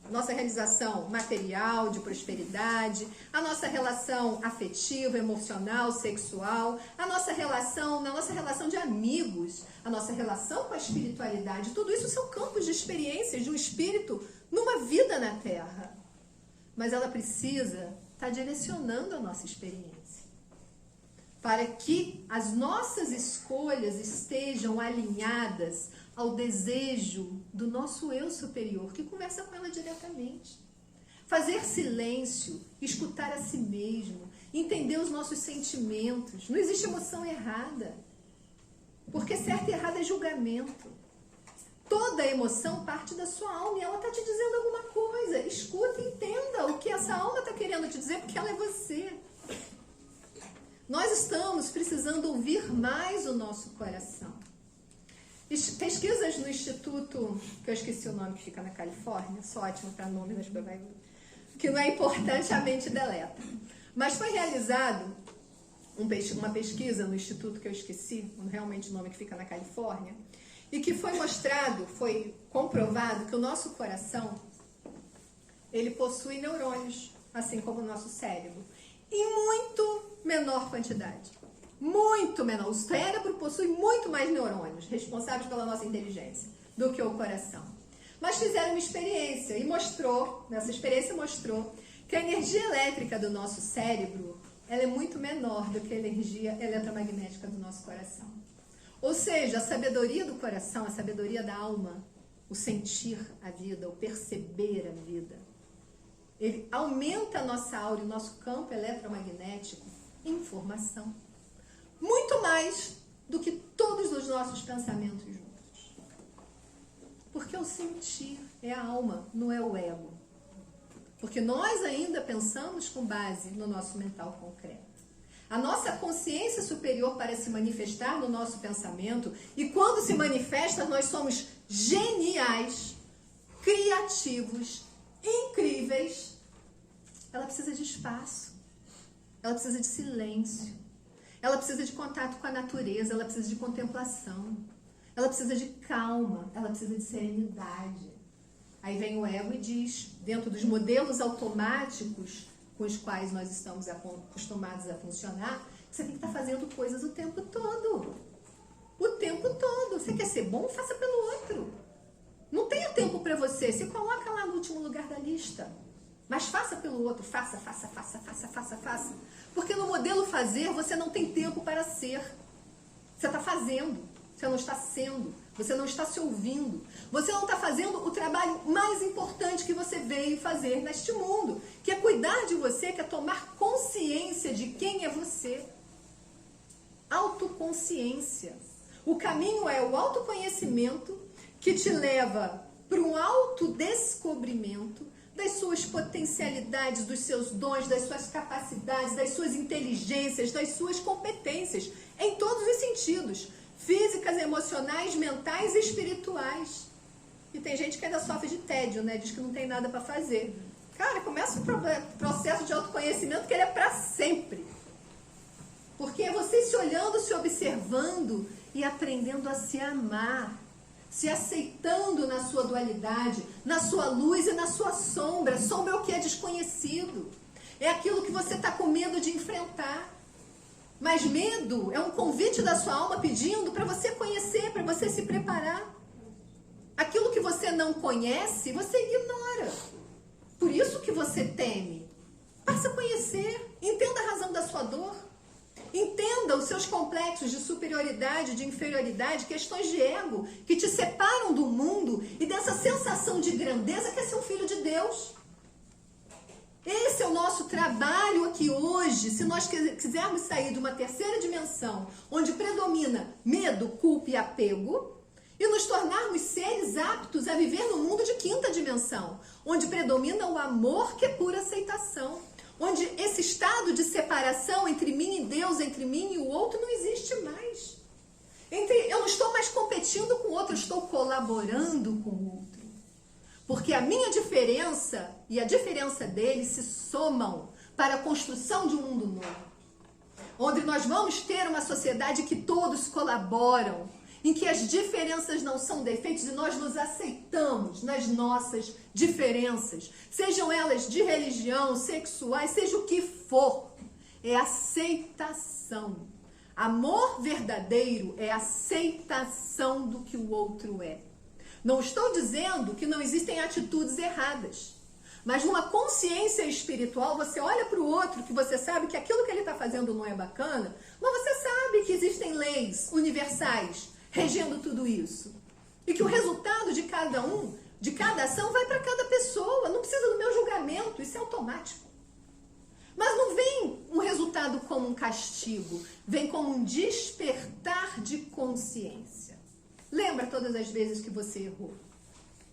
A nossa realização material, de prosperidade, a nossa relação afetiva, emocional, sexual, a nossa relação de amigos, a nossa relação com a espiritualidade. Tudo isso são campos de experiências de um espírito numa vida na Terra. Mas ela precisa estar direcionando a nossa experiência, para que as nossas escolhas estejam alinhadas ao desejo do nosso eu superior, que conversa com ela diretamente. Fazer silêncio, escutar a si mesmo, entender os nossos sentimentos. Não existe emoção errada, porque certo e errado é julgamento. Toda emoção parte da sua alma e ela está te dizendo alguma coisa. Escuta e entenda o que essa alma está querendo te dizer, porque ela é você. Nós estamos precisando ouvir mais o nosso coração. Pesquisas no instituto, que eu esqueci o nome, que fica na Califórnia, só ótimo para nome, mas que não é importante, a mente deleta. Mas foi realizado uma pesquisa no instituto que eu esqueci, realmente o nome que fica na Califórnia, e que foi mostrado, foi comprovado que o nosso coração, ele possui neurônios, assim como o nosso cérebro, em muito menor quantidade. Muito menor. O cérebro possui muito mais neurônios, responsáveis pela nossa inteligência, do que o coração. Mas fizeram uma experiência e essa experiência mostrou que a energia elétrica do nosso cérebro, ela é muito menor do que a energia eletromagnética do nosso coração. Ou seja, a sabedoria do coração, a sabedoria da alma, o sentir a vida, o perceber a vida, ele aumenta a nossa aura e o nosso campo eletromagnético em informação. Muito mais do que todos os nossos pensamentos juntos. Porque o sentir é a alma, não é o ego. Porque nós ainda pensamos com base no nosso mental concreto. A nossa consciência superior parece se manifestar no nosso pensamento, e quando se manifesta, nós somos geniais, criativos, incríveis. Ela precisa de espaço, ela precisa de silêncio, ela precisa de contato com a natureza, ela precisa de contemplação, ela precisa de calma, ela precisa de serenidade. Aí vem o ego e diz, dentro dos modelos automáticos com os quais nós estamos acostumados a funcionar, que você tem que estar fazendo coisas o tempo todo. O tempo todo. Você quer ser bom? Faça pelo outro. Não tenha tempo para você. Se coloca lá no último lugar da lista. Mas faça pelo outro. Faça, faça, faça, faça, faça, faça. Porque no modelo fazer, você não tem tempo para ser. Você está fazendo. Você não está sendo. Você não está se ouvindo. Você não está fazendo o trabalho mais importante que você veio fazer neste mundo, que é cuidar de você, que é tomar consciência de quem é você. Autoconsciência. O caminho é o autoconhecimento que te leva para um autodescobrimento das suas potencialidades, dos seus dons, das suas capacidades, das suas inteligências, das suas competências, em todos os sentidos. Físicas, emocionais, mentais e espirituais. E tem gente que ainda sofre de tédio, né? Diz que não tem nada para fazer. Cara, começa o processo de autoconhecimento que ele é para sempre. Porque é você se olhando, se observando e aprendendo a se amar. Se aceitando na sua dualidade, na sua luz e na sua sombra. Sombra é o que é desconhecido. É aquilo que você está com medo de enfrentar. Mas medo é um convite da sua alma pedindo para você conhecer, para você se preparar. Aquilo que você não conhece, você ignora. Por isso que você teme. Passe a conhecer. Entenda a razão da sua dor. Entenda os seus complexos de superioridade, de inferioridade, questões de ego que te separam do mundo e dessa sensação de grandeza que é ser um filho de Deus. Esse é o nosso trabalho aqui hoje. Se nós quisermos sair de uma terceira dimensão, onde predomina medo, culpa e apego, e nos tornarmos seres aptos a viver no mundo de quinta dimensão, onde predomina o amor, que é pura aceitação, onde esse estado de separação entre mim e Deus, entre mim e o outro, não existe mais. Eu não estou mais competindo com o outro, eu estou colaborando com o outro. Porque a minha diferença e a diferença dele se somam para a construção de um mundo novo. Onde nós vamos ter uma sociedade que todos colaboram, em que as diferenças não são defeitos e nós nos aceitamos nas nossas diferenças. Sejam elas de religião, sexuais, seja o que for. É aceitação. Amor verdadeiro é aceitação do que o outro é. Não estou dizendo que não existem atitudes erradas, mas numa consciência espiritual, você olha para o outro, que você sabe que aquilo que ele está fazendo não é bacana, mas você sabe que existem leis universais regendo tudo isso. E que o resultado de cada ação vai para cada pessoa, não precisa do meu julgamento, isso é automático. Mas não vem um resultado como um castigo, vem como um despertar de consciência. Lembra todas as vezes que você errou?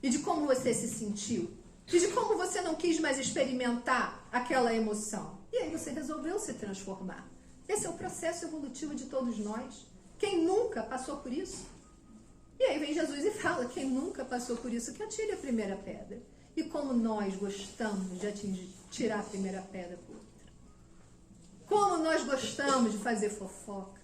E de como você se sentiu? E de como você não quis mais experimentar aquela emoção? E aí você resolveu se transformar. Esse é o processo evolutivo de todos nós. Quem nunca passou por isso? E aí vem Jesus e fala, quem nunca passou por isso, que atire a primeira pedra. E como nós gostamos de tirar a primeira pedra por outra. Como nós gostamos de fazer fofoca.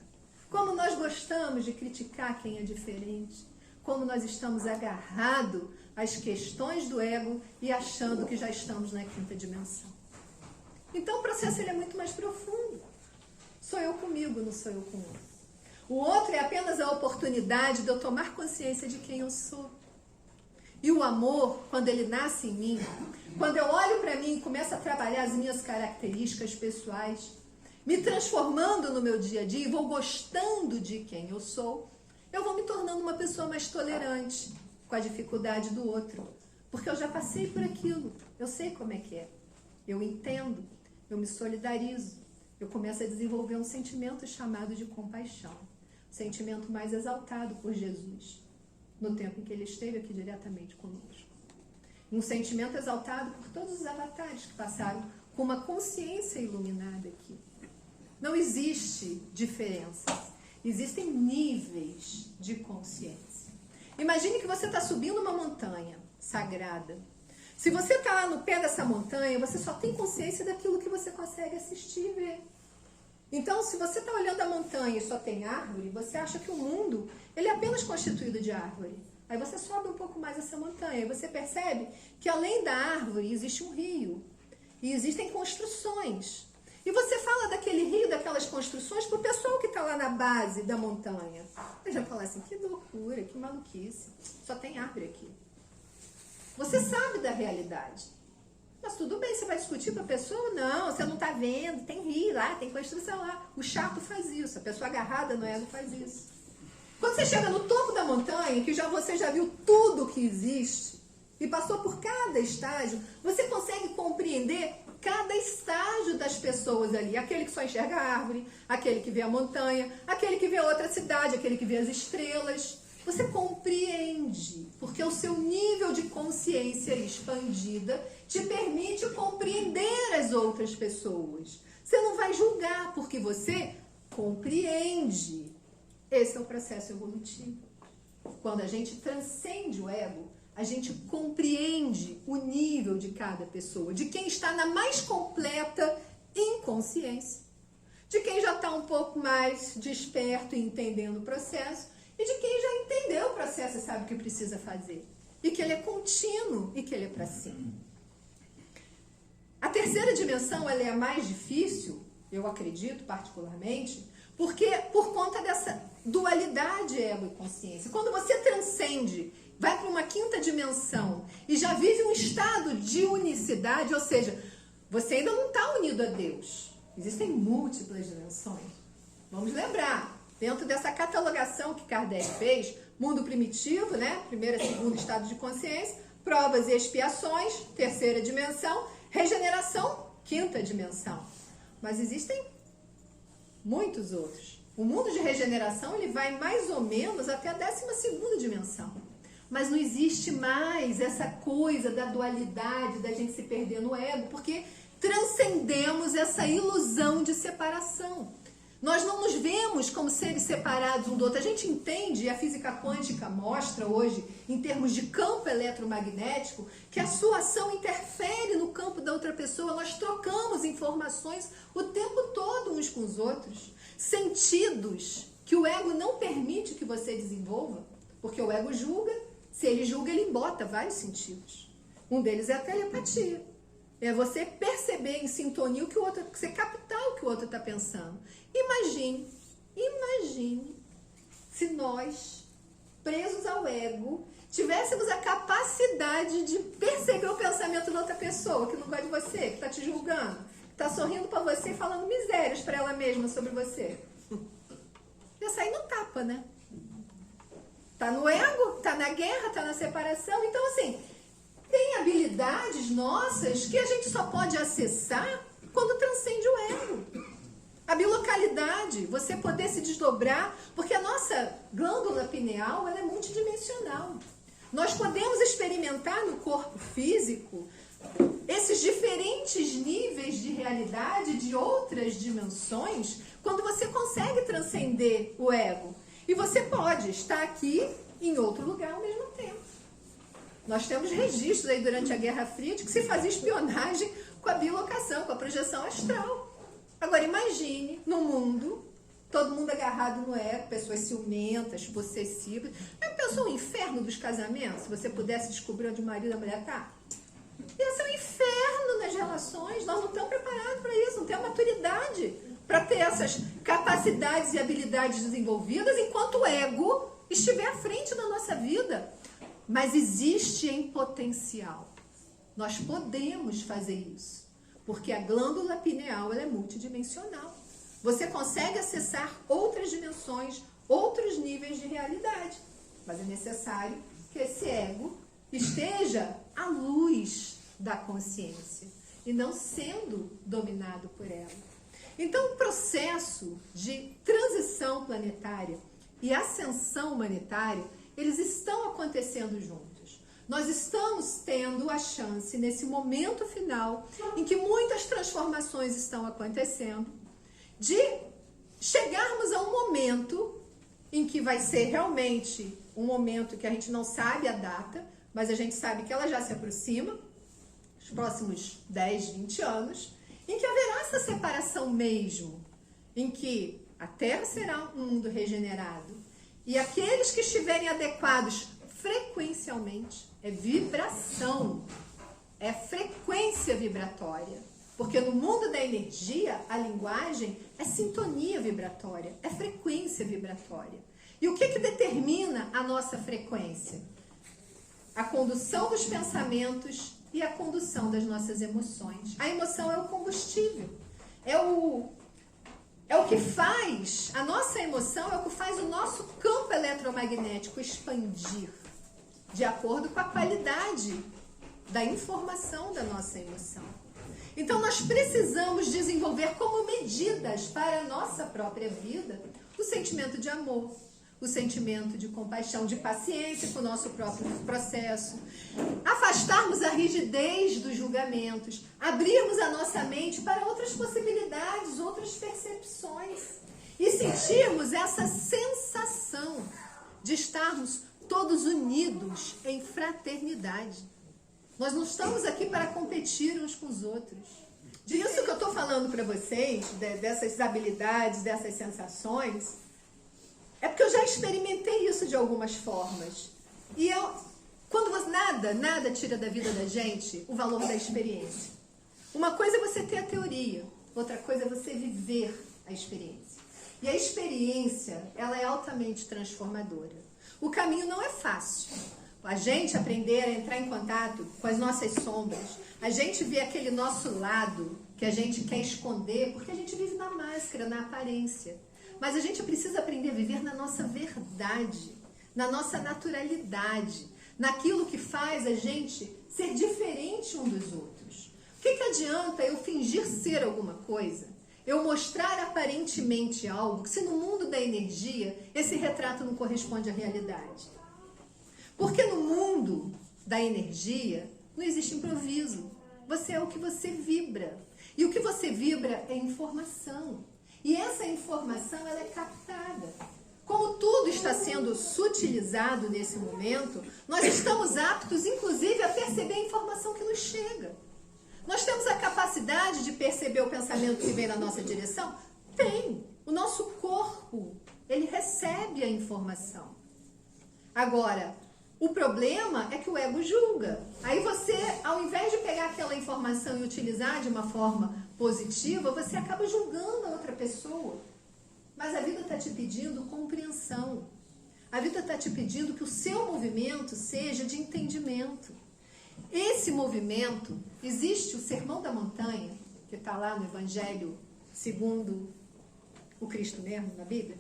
Como nós gostamos de criticar quem é diferente. como nós estamos agarrados às questões do ego e achando que já estamos na quinta dimensão. Então o processo ele é muito mais profundo. Sou eu comigo, não sou eu com o outro. O outro é apenas a oportunidade de eu tomar consciência de quem eu sou. E o amor, quando ele nasce em mim, quando eu olho para mim e começo a trabalhar as minhas características pessoais, me transformando no meu dia a dia e vou gostando de quem eu sou, eu vou me tornando uma pessoa mais tolerante com a dificuldade do outro. Porque eu já passei por aquilo, eu sei como é que é. Eu entendo, eu me solidarizo, eu começo a desenvolver um sentimento chamado de compaixão. Um sentimento mais exaltado por Jesus, no tempo em que ele esteve aqui diretamente conosco. Um sentimento exaltado por todos os avatares que passaram com uma consciência iluminada aqui. Não existe diferença. Existem níveis de consciência. Imagine que você está subindo uma montanha sagrada. Se você está lá no pé dessa montanha, você só tem consciência daquilo que você consegue assistir e ver. Então, se você está olhando a montanha e só tem árvore, você acha que o mundo ele é apenas constituído de árvore. Aí você sobe um pouco mais essa montanha e você percebe que além da árvore existe um rio. E existem construções. E você fala daquele rio, daquelas construções, para o pessoal que está lá na base da montanha. Eles vão falar assim, que loucura, que maluquice. Só tem árvore aqui. Você sabe da realidade. Mas tudo bem, você vai discutir com a pessoa? Não, você não está vendo, tem rio lá, tem construção lá. O chato faz isso, a pessoa agarrada no ego faz isso. Quando você chega no topo da montanha, que você já viu tudo que existe, e passou por cada estágio, você consegue compreender cada estágio das pessoas ali. Aquele que só enxerga a árvore, aquele que vê a montanha, aquele que vê outra cidade, aquele que vê as estrelas. Você compreende, porque o seu nível de consciência expandida te permite compreender as outras pessoas. Você não vai julgar, porque você compreende. Esse é o processo evolutivo. Quando a gente transcende o ego, a gente compreende o nível de cada pessoa, de quem está na mais completa inconsciência, de quem já está um pouco mais desperto e entendendo o processo, e de quem já entendeu o processo e sabe o que precisa fazer. E que ele é contínuo e que ele é para cima. A terceira dimensão ela é a mais difícil, eu acredito particularmente, porque por conta dessa dualidade ego e consciência. Quando você transcende, vai para uma quinta dimensão e já vive um estado de unicidade, ou seja, você ainda não está unido a Deus. Existem múltiplas dimensões. Vamos lembrar, dentro dessa catalogação que Kardec fez, mundo primitivo, né? Primeiro e segundo estado de consciência, provas e expiações, terceira dimensão, regeneração, quinta dimensão. Mas existem muitos outros. O mundo de regeneração ele vai mais ou menos até a 12ª dimensão. Mas não existe mais essa coisa da dualidade, da gente se perder no ego, porque transcendemos essa ilusão de separação. Nós não nos vemos como seres separados um do outro. A gente entende, e a física quântica mostra hoje, em termos de campo eletromagnético, que a sua ação interfere no campo da outra pessoa. Nós trocamos informações o tempo todo uns com os outros. Sentidos que o ego não permite que você desenvolva, porque o ego julga. Se ele julga, ele embota vários sentidos. Um deles é a telepatia. É você perceber em sintonia o que o outro, você captar o que o outro está pensando. Imagine se nós, presos ao ego, tivéssemos a capacidade de perceber o pensamento da outra pessoa que não gosta de você, que está te julgando, que está sorrindo para você e falando misérias para ela mesma sobre você. Ia sair no tapa, né? Tá no ego, tá na guerra, tá na separação. Então, assim, tem habilidades nossas que a gente só pode acessar quando transcende o ego. A bilocalidade, você poder se desdobrar, porque a nossa glândula pineal ela é multidimensional. Nós podemos experimentar no corpo físico esses diferentes níveis de realidade, de outras dimensões, quando você consegue transcender o ego. E você pode estar aqui em outro lugar ao mesmo tempo. Nós temos registros aí durante a Guerra Fria de que se fazia espionagem com a bilocação, com a projeção astral. Agora imagine no mundo todo mundo agarrado no ego, pessoas ciumentas, possessivas. Já pensou o inferno dos casamentos? Se você pudesse descobrir onde o marido e a mulher tá? Ia ser um inferno nas relações. Nós não estamos preparados para isso, não temos maturidade para ter essas capacidades e habilidades desenvolvidas enquanto o ego estiver à frente da nossa vida. Mas existe em potencial. Nós podemos fazer isso, porque a glândula pineal ela é multidimensional. Você consegue acessar outras dimensões, outros níveis de realidade. Mas é necessário que esse ego esteja à luz da consciência e não sendo dominado por ela. Então, o processo de transição planetária e ascensão humanitária, eles estão acontecendo juntos. Nós estamos tendo a chance, nesse momento final, em que muitas transformações estão acontecendo, de chegarmos a um momento em que vai ser realmente um momento que a gente não sabe a data, mas a gente sabe que ela já se aproxima, nos próximos 10, 20 anos, em que haverá essa separação mesmo, em que a Terra será um mundo regenerado e aqueles que estiverem adequados frequencialmente, é vibração, é frequência vibratória, porque no mundo da energia, a linguagem é sintonia vibratória, é frequência vibratória. E o que determina a nossa frequência? A condução dos pensamentos e a condução das nossas emoções. A emoção é o combustível, é o que faz, a nossa emoção é o que faz o nosso campo eletromagnético expandir, de acordo com a qualidade da informação da nossa emoção. Então nós precisamos desenvolver como medidas para a nossa própria vida o sentimento de amor, o sentimento de compaixão, de paciência com o nosso próprio processo, afastarmos a rigidez dos julgamentos, abrirmos a nossa mente para outras possibilidades, outras percepções e sentirmos essa sensação de estarmos todos unidos em fraternidade. Nós não estamos aqui para competir uns com os outros. Disso que eu estou falando para vocês, dessas habilidades, dessas sensações, é porque eu já experimentei isso de algumas formas. E quando nada tira da vida da gente o valor da experiência. Uma coisa é você ter a teoria, outra coisa é você viver a experiência. E a experiência, ela é altamente transformadora. O caminho não é fácil. A gente aprender a entrar em contato com as nossas sombras, a gente ver aquele nosso lado que a gente quer esconder, porque a gente vive na máscara, na aparência. Mas a gente precisa aprender a viver na nossa verdade, na nossa naturalidade, naquilo que faz a gente ser diferente um dos outros. O que adianta eu fingir ser alguma coisa? Eu mostrar aparentemente algo, se no mundo da energia esse retrato não corresponde à realidade? Porque no mundo da energia não existe improviso. Você é o que você vibra. E o que você vibra é informação. E essa informação ela é captada. Como tudo está sendo sutilizado nesse momento, nós estamos aptos, inclusive, a perceber a informação que nos chega. Nós temos a capacidade de perceber o pensamento que vem na nossa direção? Tem. O nosso corpo, ele recebe a informação. Agora, o problema é que o ego julga. Aí você, ao invés de pegar aquela informação e utilizar de uma forma positiva, você acaba julgando a outra pessoa. Mas a vida está te pedindo compreensão. A vida está te pedindo que o seu movimento seja de entendimento. Esse movimento, existe o Sermão da Montanha, que está lá no Evangelho segundo o Cristo mesmo, na Bíblia.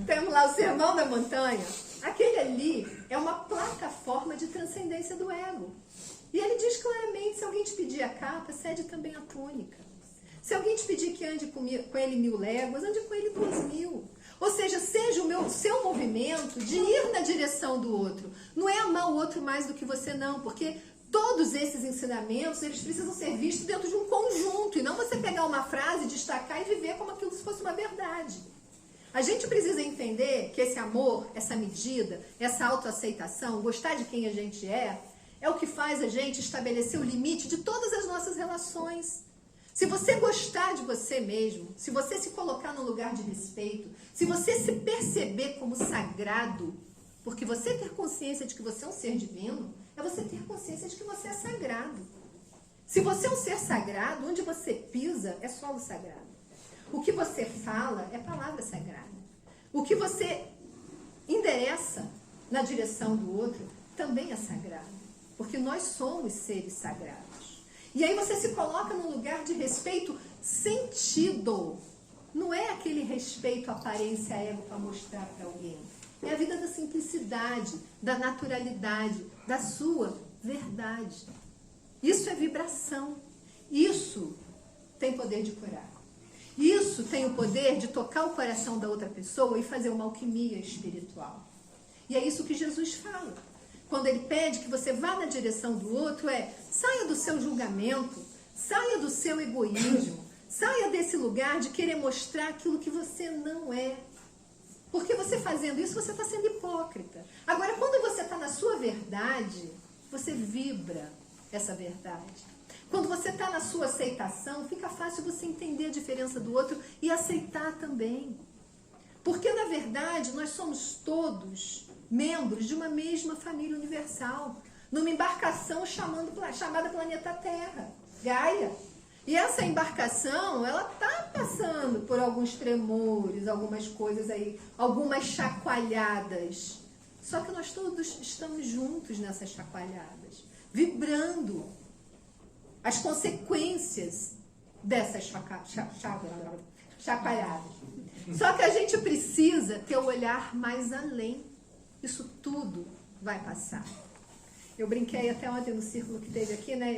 Temos lá o Sermão da Montanha. Aquele ali é uma plataforma de transcendência do ego. E ele diz claramente, se alguém te pedir a capa, cede também a túnica. Se alguém te pedir que ande com ele 1000 léguas, ande com ele 2000. Ou seja, seja o seu movimento de ir na direção do outro. Não é amar o outro mais do que você não, porque todos esses ensinamentos, eles precisam ser vistos dentro de um conjunto, e não você pegar uma frase, destacar e viver como aquilo se fosse uma verdade. A gente precisa entender que esse amor, essa medida, essa autoaceitação, gostar de quem a gente é o que faz a gente estabelecer o limite de todas as nossas relações. Se você gostar de você mesmo, se você se colocar num lugar de respeito, se você se perceber como sagrado, porque você ter consciência de que você é um ser divino, é você ter consciência de que você é sagrado. Se você é um ser sagrado, onde você pisa é solo sagrado. O que você fala é palavra sagrada. O que você endereça na direção do outro também é sagrado. Porque nós somos seres sagrados. E aí você se coloca num lugar de respeito sentido. Não é aquele respeito, aparência, ego para mostrar para alguém. É a vida da simplicidade, da naturalidade, da sua verdade. Isso é vibração. Isso tem poder de curar. Isso tem o poder de tocar o coração da outra pessoa e fazer uma alquimia espiritual. E é isso que Jesus fala. Quando ele pede que você vá na direção do outro, saia do seu julgamento, saia do seu egoísmo, saia desse lugar de querer mostrar aquilo que você não é. Porque você fazendo isso, você está sendo hipócrita. Agora, quando você está na sua verdade, você vibra essa verdade. Quando você está na sua aceitação, fica fácil você entender a diferença do outro e aceitar também. Porque, na verdade, nós somos todos membros de uma mesma família universal, numa embarcação chamada Planeta Terra, Gaia. E essa embarcação, ela está passando por alguns tremores, algumas coisas aí, algumas chacoalhadas. Só que nós todos estamos juntos nessas chacoalhadas, vibrando as consequências dessas chacoalhadas. Só que a gente precisa ter o olhar mais além. Isso tudo vai passar. Eu brinquei até ontem no círculo que teve aqui, né?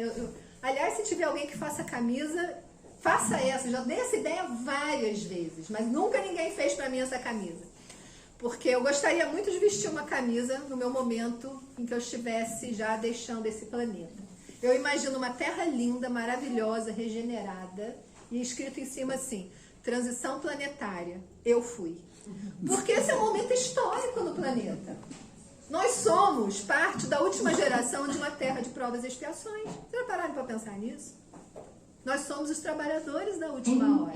Aliás, se tiver alguém que faça camisa, faça essa. Já dei essa ideia várias vezes, mas nunca ninguém fez pra mim essa camisa. Porque eu gostaria muito de vestir uma camisa no meu momento em que eu estivesse já deixando esse planeta. Eu imagino uma terra linda, maravilhosa, regenerada, e escrito em cima assim: transição planetária, eu fui. Porque esse é um momento histórico no planeta. Nós somos parte da última geração de uma terra de provas e expiações. Vocês já pararam para pensar nisso? Nós somos os trabalhadores da última hora.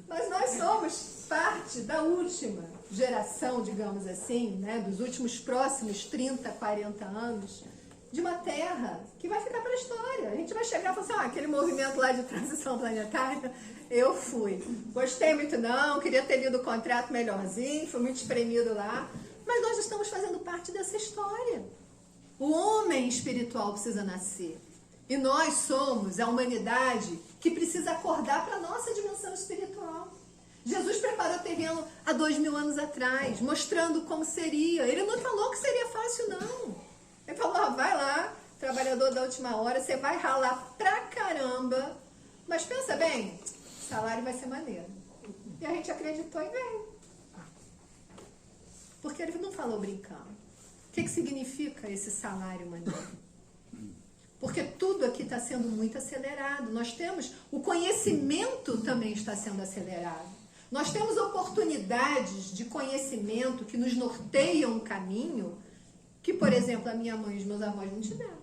Mas nós somos parte da última geração, digamos assim, né, dos últimos próximos 30, 40 anos, de uma terra que vai ficar para a história. A gente vai chegar e falar assim: aquele movimento lá de transição planetária, eu fui. Gostei muito não, queria ter lido o contrato melhorzinho, fui muito espremido lá. Mas nós estamos fazendo parte dessa história. O homem espiritual precisa nascer. E nós somos a humanidade que precisa acordar para a nossa dimensão espiritual. Jesus preparou o terreno há 2000 anos atrás, mostrando como seria. Ele não falou que seria fácil, não. Ele falou: vai lá, trabalhador da última hora, você vai ralar pra caramba. Mas pensa bem, o salário vai ser maneiro. E a gente acreditou e veio. Porque ele não falou brincando. O que significa esse salário maneiro? Porque tudo aqui está sendo muito acelerado. Nós temos, o conhecimento também está sendo acelerado. Nós temos oportunidades de conhecimento que nos norteiam um caminho que, por exemplo, a minha mãe e os meus avós não tiveram.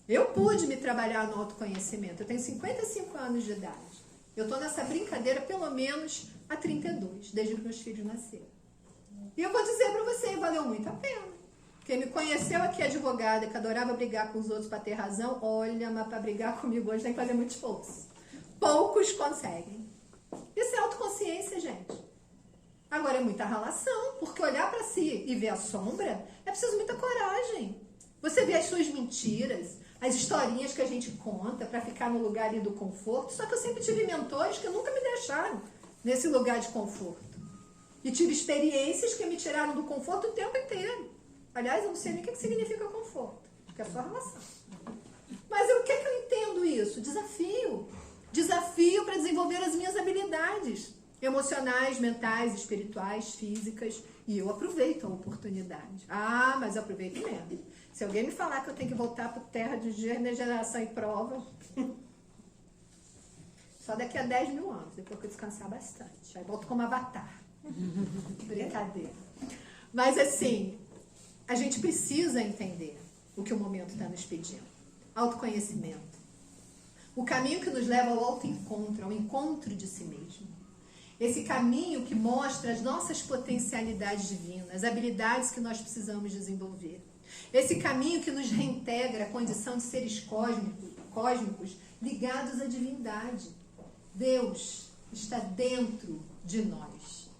Eu pude me trabalhar no autoconhecimento. Eu tenho 55 anos de idade. Eu estou nessa brincadeira pelo menos há 32, desde que meus filhos nasceram. E eu vou dizer para você, valeu muito a pena. Quem me conheceu aqui, advogada, que adorava brigar com os outros para ter razão, olha, mas para brigar comigo hoje tem que fazer muito esforço. Poucos conseguem. Isso é autoconsciência, gente. Agora é muita ralação, porque olhar para si e ver a sombra é preciso muita coragem. Você vê as suas mentiras, as historinhas que a gente conta para ficar no lugar ali do conforto. Só que eu sempre tive mentores que nunca me deixaram nesse lugar de conforto. E tive experiências que me tiraram do conforto o tempo inteiro. Aliás, eu não sei nem o que significa conforto, porque é só relação. Mas o que eu entendo isso? Desafio. Desafio para desenvolver as minhas habilidades emocionais, mentais, espirituais, físicas. E eu aproveito a oportunidade. Ah, mas eu aproveito mesmo. Se alguém me falar que eu tenho que voltar para a terra de regeneração e prova, só daqui a 10 mil anos, depois que eu descansar bastante. Aí volto como avatar. Brincadeira. Mas assim, a gente precisa entender o que o momento está nos pedindo. Autoconhecimento. O caminho que nos leva ao autoencontro, ao encontro de si mesmo. Esse caminho que mostra as nossas potencialidades divinas, as habilidades que nós precisamos desenvolver. Esse caminho que nos reintegra a condição de seres cósmicos ligados à divindade. Deus está dentro de nós.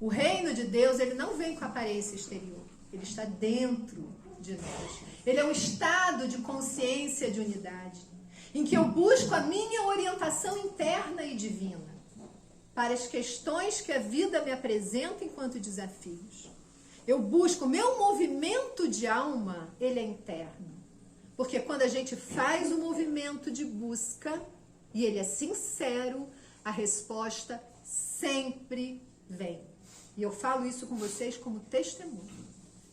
O reino de Deus, ele não vem com aparência exterior. Ele está dentro de nós. Ele é um estado de consciência de unidade, em que eu busco a minha orientação interna e divina para as questões que a vida me apresenta enquanto desafios. Eu busco, o meu movimento de alma, ele é interno. Porque quando a gente faz o movimento de busca, e ele é sincero, a resposta sempre vem. E eu falo isso com vocês como testemunho.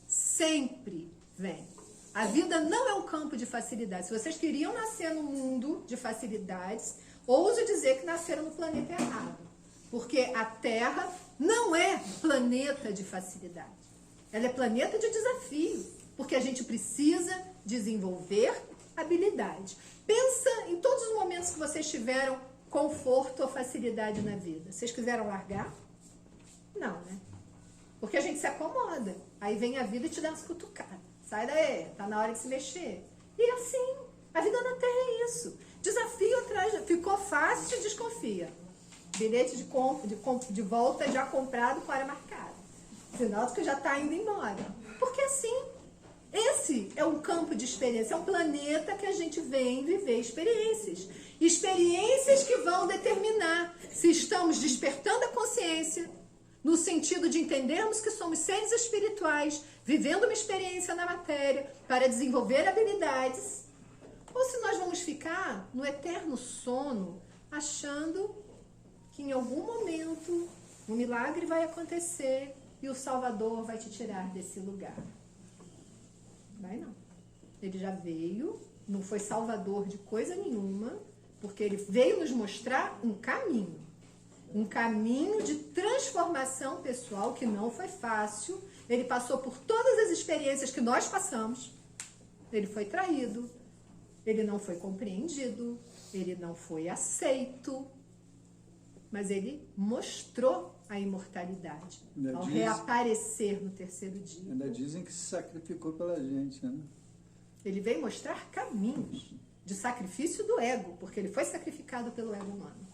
Sempre vem. A vida não é um campo de facilidades. Se vocês queriam nascer num mundo de facilidades, ouso dizer que nasceram no planeta errado. Porque a Terra não é planeta de facilidade. Ela é planeta de desafio. Porque a gente precisa desenvolver habilidade. Pensa em todos os momentos que vocês tiveram conforto ou facilidade na vida. Vocês quiseram largar? Não, né? Porque a gente se acomoda. Aí vem a vida e te dá umas cutucadas. Sai daí, tá na hora de se mexer. E assim, a vida na Terra é isso. Desafio atrás, ficou fácil, desconfia. Bilhete de volta já comprado com hora marcada. Sinal de que já está indo embora. Porque assim, esse é um campo de experiência, é um planeta que a gente vem viver experiências. Experiências que vão determinar se estamos despertando a consciência, no sentido de entendermos que somos seres espirituais, vivendo uma experiência na matéria, para desenvolver habilidades, ou se nós vamos ficar no eterno sono, achando que em algum momento um milagre vai acontecer e o Salvador vai te tirar desse lugar. Vai não. Ele já veio, não foi salvador de coisa nenhuma, porque ele veio nos mostrar um caminho. Um caminho de transformação pessoal que não foi fácil. Ele passou por todas as experiências que nós passamos. Ele foi traído, ele não foi compreendido, ele não foi aceito. Mas ele mostrou a imortalidade ao reaparecer no terceiro dia. Ainda dizem que se sacrificou pela gente, né? Ele veio mostrar caminhos de sacrifício do ego, porque ele foi sacrificado pelo ego humano.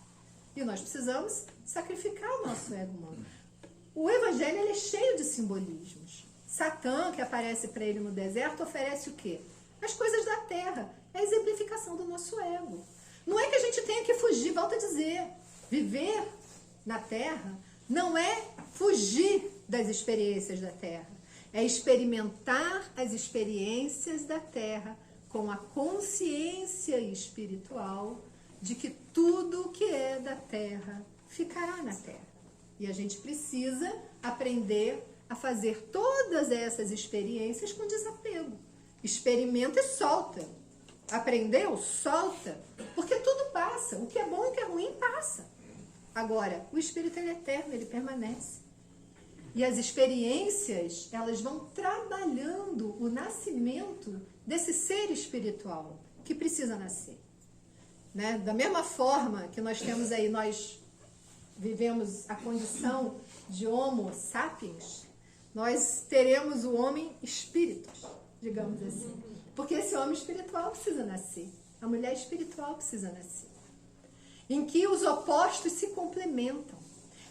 E nós precisamos sacrificar o nosso ego humano. O evangelho ele é cheio de simbolismos. Satã, que aparece para ele no deserto, oferece o quê? As coisas da terra. É a exemplificação do nosso ego. Não é que a gente tenha que fugir, volto a dizer. Viver na terra não é fugir das experiências da terra. É experimentar as experiências da terra com a consciência espiritual de que tudo que é da terra ficará na terra. E a gente precisa aprender a fazer todas essas experiências com desapego. Experimenta e solta. Aprendeu? Solta. Porque tudo passa. O que é bom e o que é ruim passa. Agora, o espírito ele é eterno, ele permanece. E as experiências, elas vão trabalhando o nascimento desse ser espiritual que precisa nascer. Né? Da mesma forma que nós temos aí, nós vivemos a condição de Homo sapiens, nós teremos o homem espíritos, digamos assim. Porque esse homem espiritual precisa nascer. A mulher espiritual precisa nascer. Em que os opostos se complementam.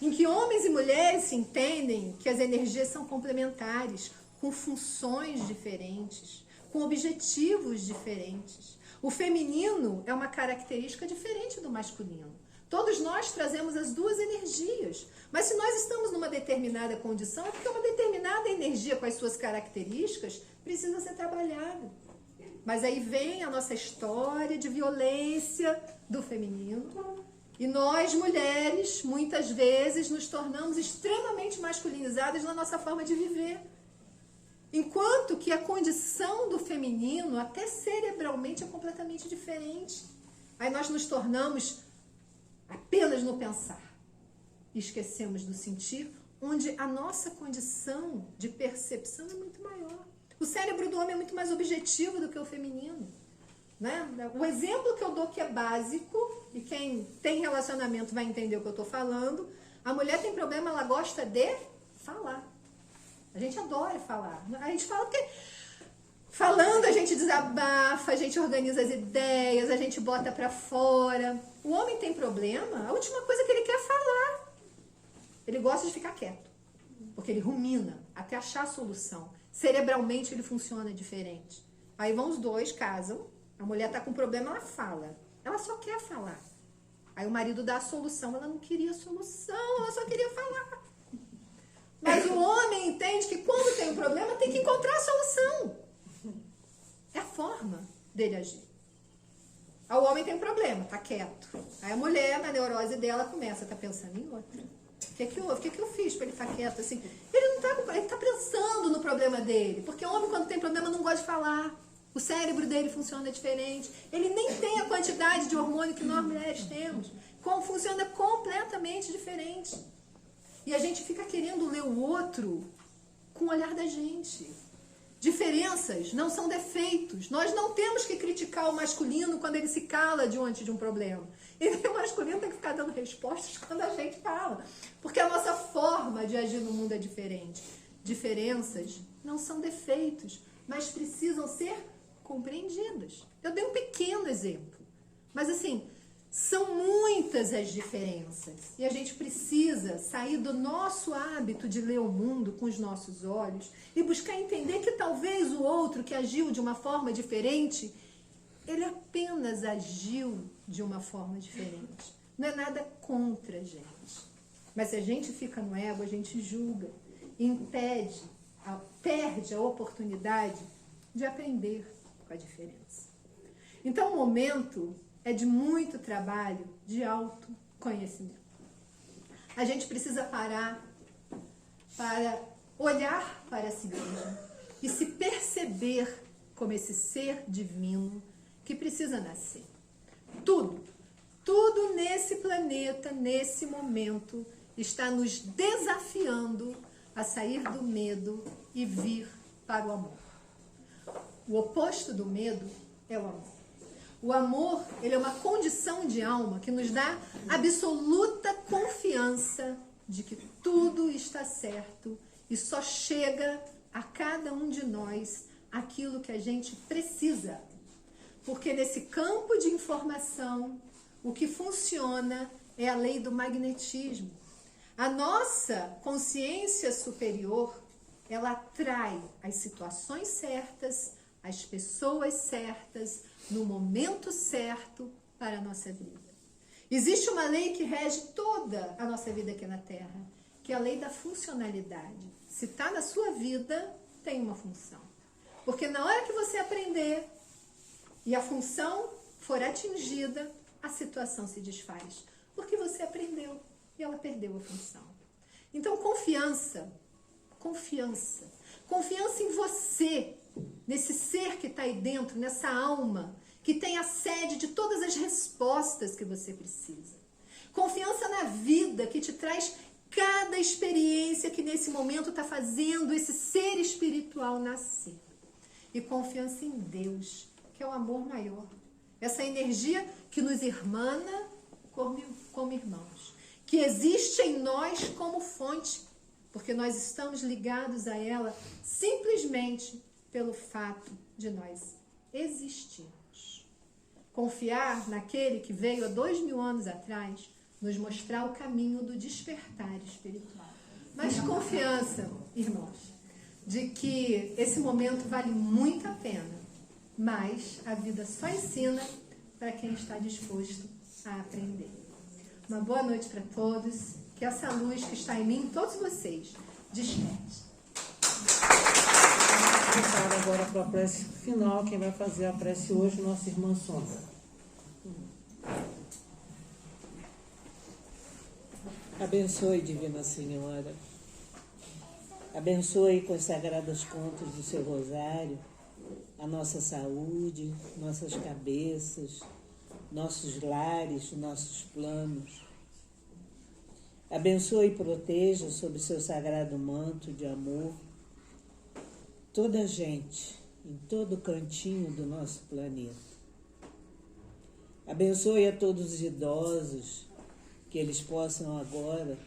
Em que homens e mulheres se entendem que as energias são complementares, com funções diferentes, com objetivos diferentes. O feminino é uma característica diferente do masculino. Todos nós trazemos as duas energias. Mas se nós estamos numa determinada condição, é porque uma determinada energia com as suas características precisa ser trabalhada. Mas aí vem a nossa história de violência do feminino. E nós, mulheres, muitas vezes nos tornamos extremamente masculinizadas na nossa forma de viver. Enquanto que a condição do feminino, até cerebralmente, é completamente diferente. Aí nós nos tornamos apenas no pensar. E esquecemos do sentir, onde a nossa condição de percepção é muito maior. O cérebro do homem é muito mais objetivo do que o feminino. Né? O exemplo que eu dou que é básico, e quem tem relacionamento vai entender o que eu estou falando, a mulher tem problema, ela gosta de falar. A gente adora falar. A gente fala porque falando a gente desabafa, a gente organiza as ideias, a gente bota pra fora. O homem tem problema, a última coisa que ele quer é falar. Ele gosta de ficar quieto, porque ele rumina até achar a solução. Cerebralmente ele funciona diferente. Aí vão os dois, casam, a mulher tá com problema, ela fala. Ela só quer falar. Aí o marido dá a solução, ela não queria solução, ela só queria falar. Mas o homem entende que quando tem um problema tem que encontrar a solução. É a forma dele agir. Aí o homem tem um problema, tá quieto. Aí a mulher, na neurose dela, começa, tá pensando em outra. O que houve? O que eu fiz para ele ficar quieto assim? Ele tá pensando no problema dele. Porque o homem, quando tem problema, não gosta de falar. O cérebro dele funciona diferente. Ele nem tem a quantidade de hormônio que nós mulheres temos. Funciona completamente diferente. E a gente fica querendo ler o outro com o olhar da gente. Diferenças não são defeitos. Nós não temos que criticar o masculino quando ele se cala diante de um problema. E o masculino tem que ficar dando respostas quando a gente fala. Porque a nossa forma de agir no mundo é diferente. Diferenças não são defeitos, mas precisam ser compreendidas. Eu dei um pequeno exemplo. Mas assim, são muitas as diferenças. E a gente precisa sair do nosso hábito de ler o mundo com os nossos olhos e buscar entender que talvez o outro que agiu de uma forma diferente, ele apenas agiu de uma forma diferente. Não é nada contra a gente. Mas se a gente fica no ego, a gente julga, perde a oportunidade de aprender com a diferença. Então o momento é de muito trabalho de autoconhecimento. A gente precisa parar para olhar para si mesmo e se perceber como esse ser divino que precisa nascer. Tudo nesse planeta, nesse momento, está nos desafiando a sair do medo e vir para o amor. O oposto do medo é o amor. O amor, ele é uma condição de alma que nos dá absoluta confiança de que tudo está certo e só chega a cada um de nós aquilo que a gente precisa. Porque nesse campo de informação, o que funciona é a lei do magnetismo. A nossa consciência superior, ela atrai as situações certas, as pessoas certas, no momento certo para a nossa vida. Existe uma lei que rege toda a nossa vida aqui na Terra, que é a lei da funcionalidade. Se está na sua vida, tem uma função. Porque na hora que você aprender e a função for atingida, a situação se desfaz. Porque você aprendeu e ela perdeu a função. Então, confiança em você, nesse ser que está aí dentro, nessa alma, que tem a sede de todas as respostas que você precisa. Confiança na vida, que te traz cada experiência que nesse momento está fazendo esse ser espiritual nascer. E confiança em Deus, que é o amor maior. Essa energia que nos irmana como irmãos. Que existe em nós como fonte, porque nós estamos ligados a ela simplesmente pelo fato de nós existirmos. Confiar naquele que veio há 2000 anos atrás nos mostrar o caminho do despertar espiritual. Mas confiança, irmãos, de que esse momento vale muito a pena, mas a vida só ensina para quem está disposto a aprender. Uma boa noite para todos, que essa luz que está em mim, todos vocês, desperte. Vamos passar agora para a prece final. Quem vai fazer a prece hoje, nossa irmã Sônia. Abençoe, Divina Senhora. Abençoe com as sagradas contas do seu rosário a nossa saúde, nossas cabeças, nossos lares, nossos planos. Abençoe e proteja sob seu sagrado manto de amor toda a gente, em todo cantinho do nosso planeta. Abençoe a todos os idosos, que eles possam agora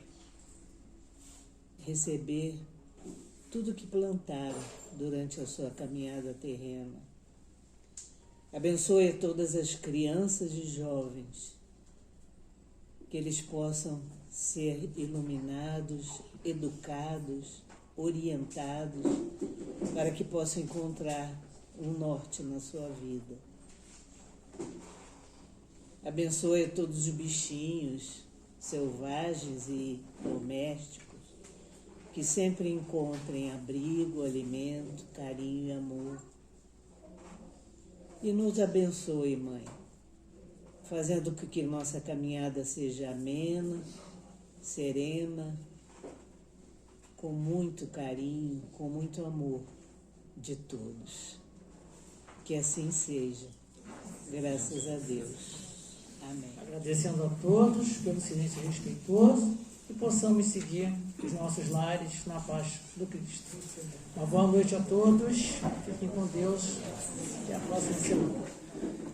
receber tudo que plantaram durante a sua caminhada terrena. Abençoe a todas as crianças e jovens, que eles possam ser iluminados, educados, orientados, para que possam encontrar um norte na sua vida. Abençoe a todos os bichinhos selvagens e domésticos, que sempre encontrem abrigo, alimento, carinho e amor. E nos abençoe, Mãe, fazendo com que nossa caminhada seja amena, serena, com muito carinho, com muito amor de todos. Que assim seja, graças a Deus. Amém. Agradecendo a todos pelo silêncio respeitoso e possamos seguir os nossos lares na paz do Cristo. Uma boa noite a todos, fiquem com Deus, até a próxima semana.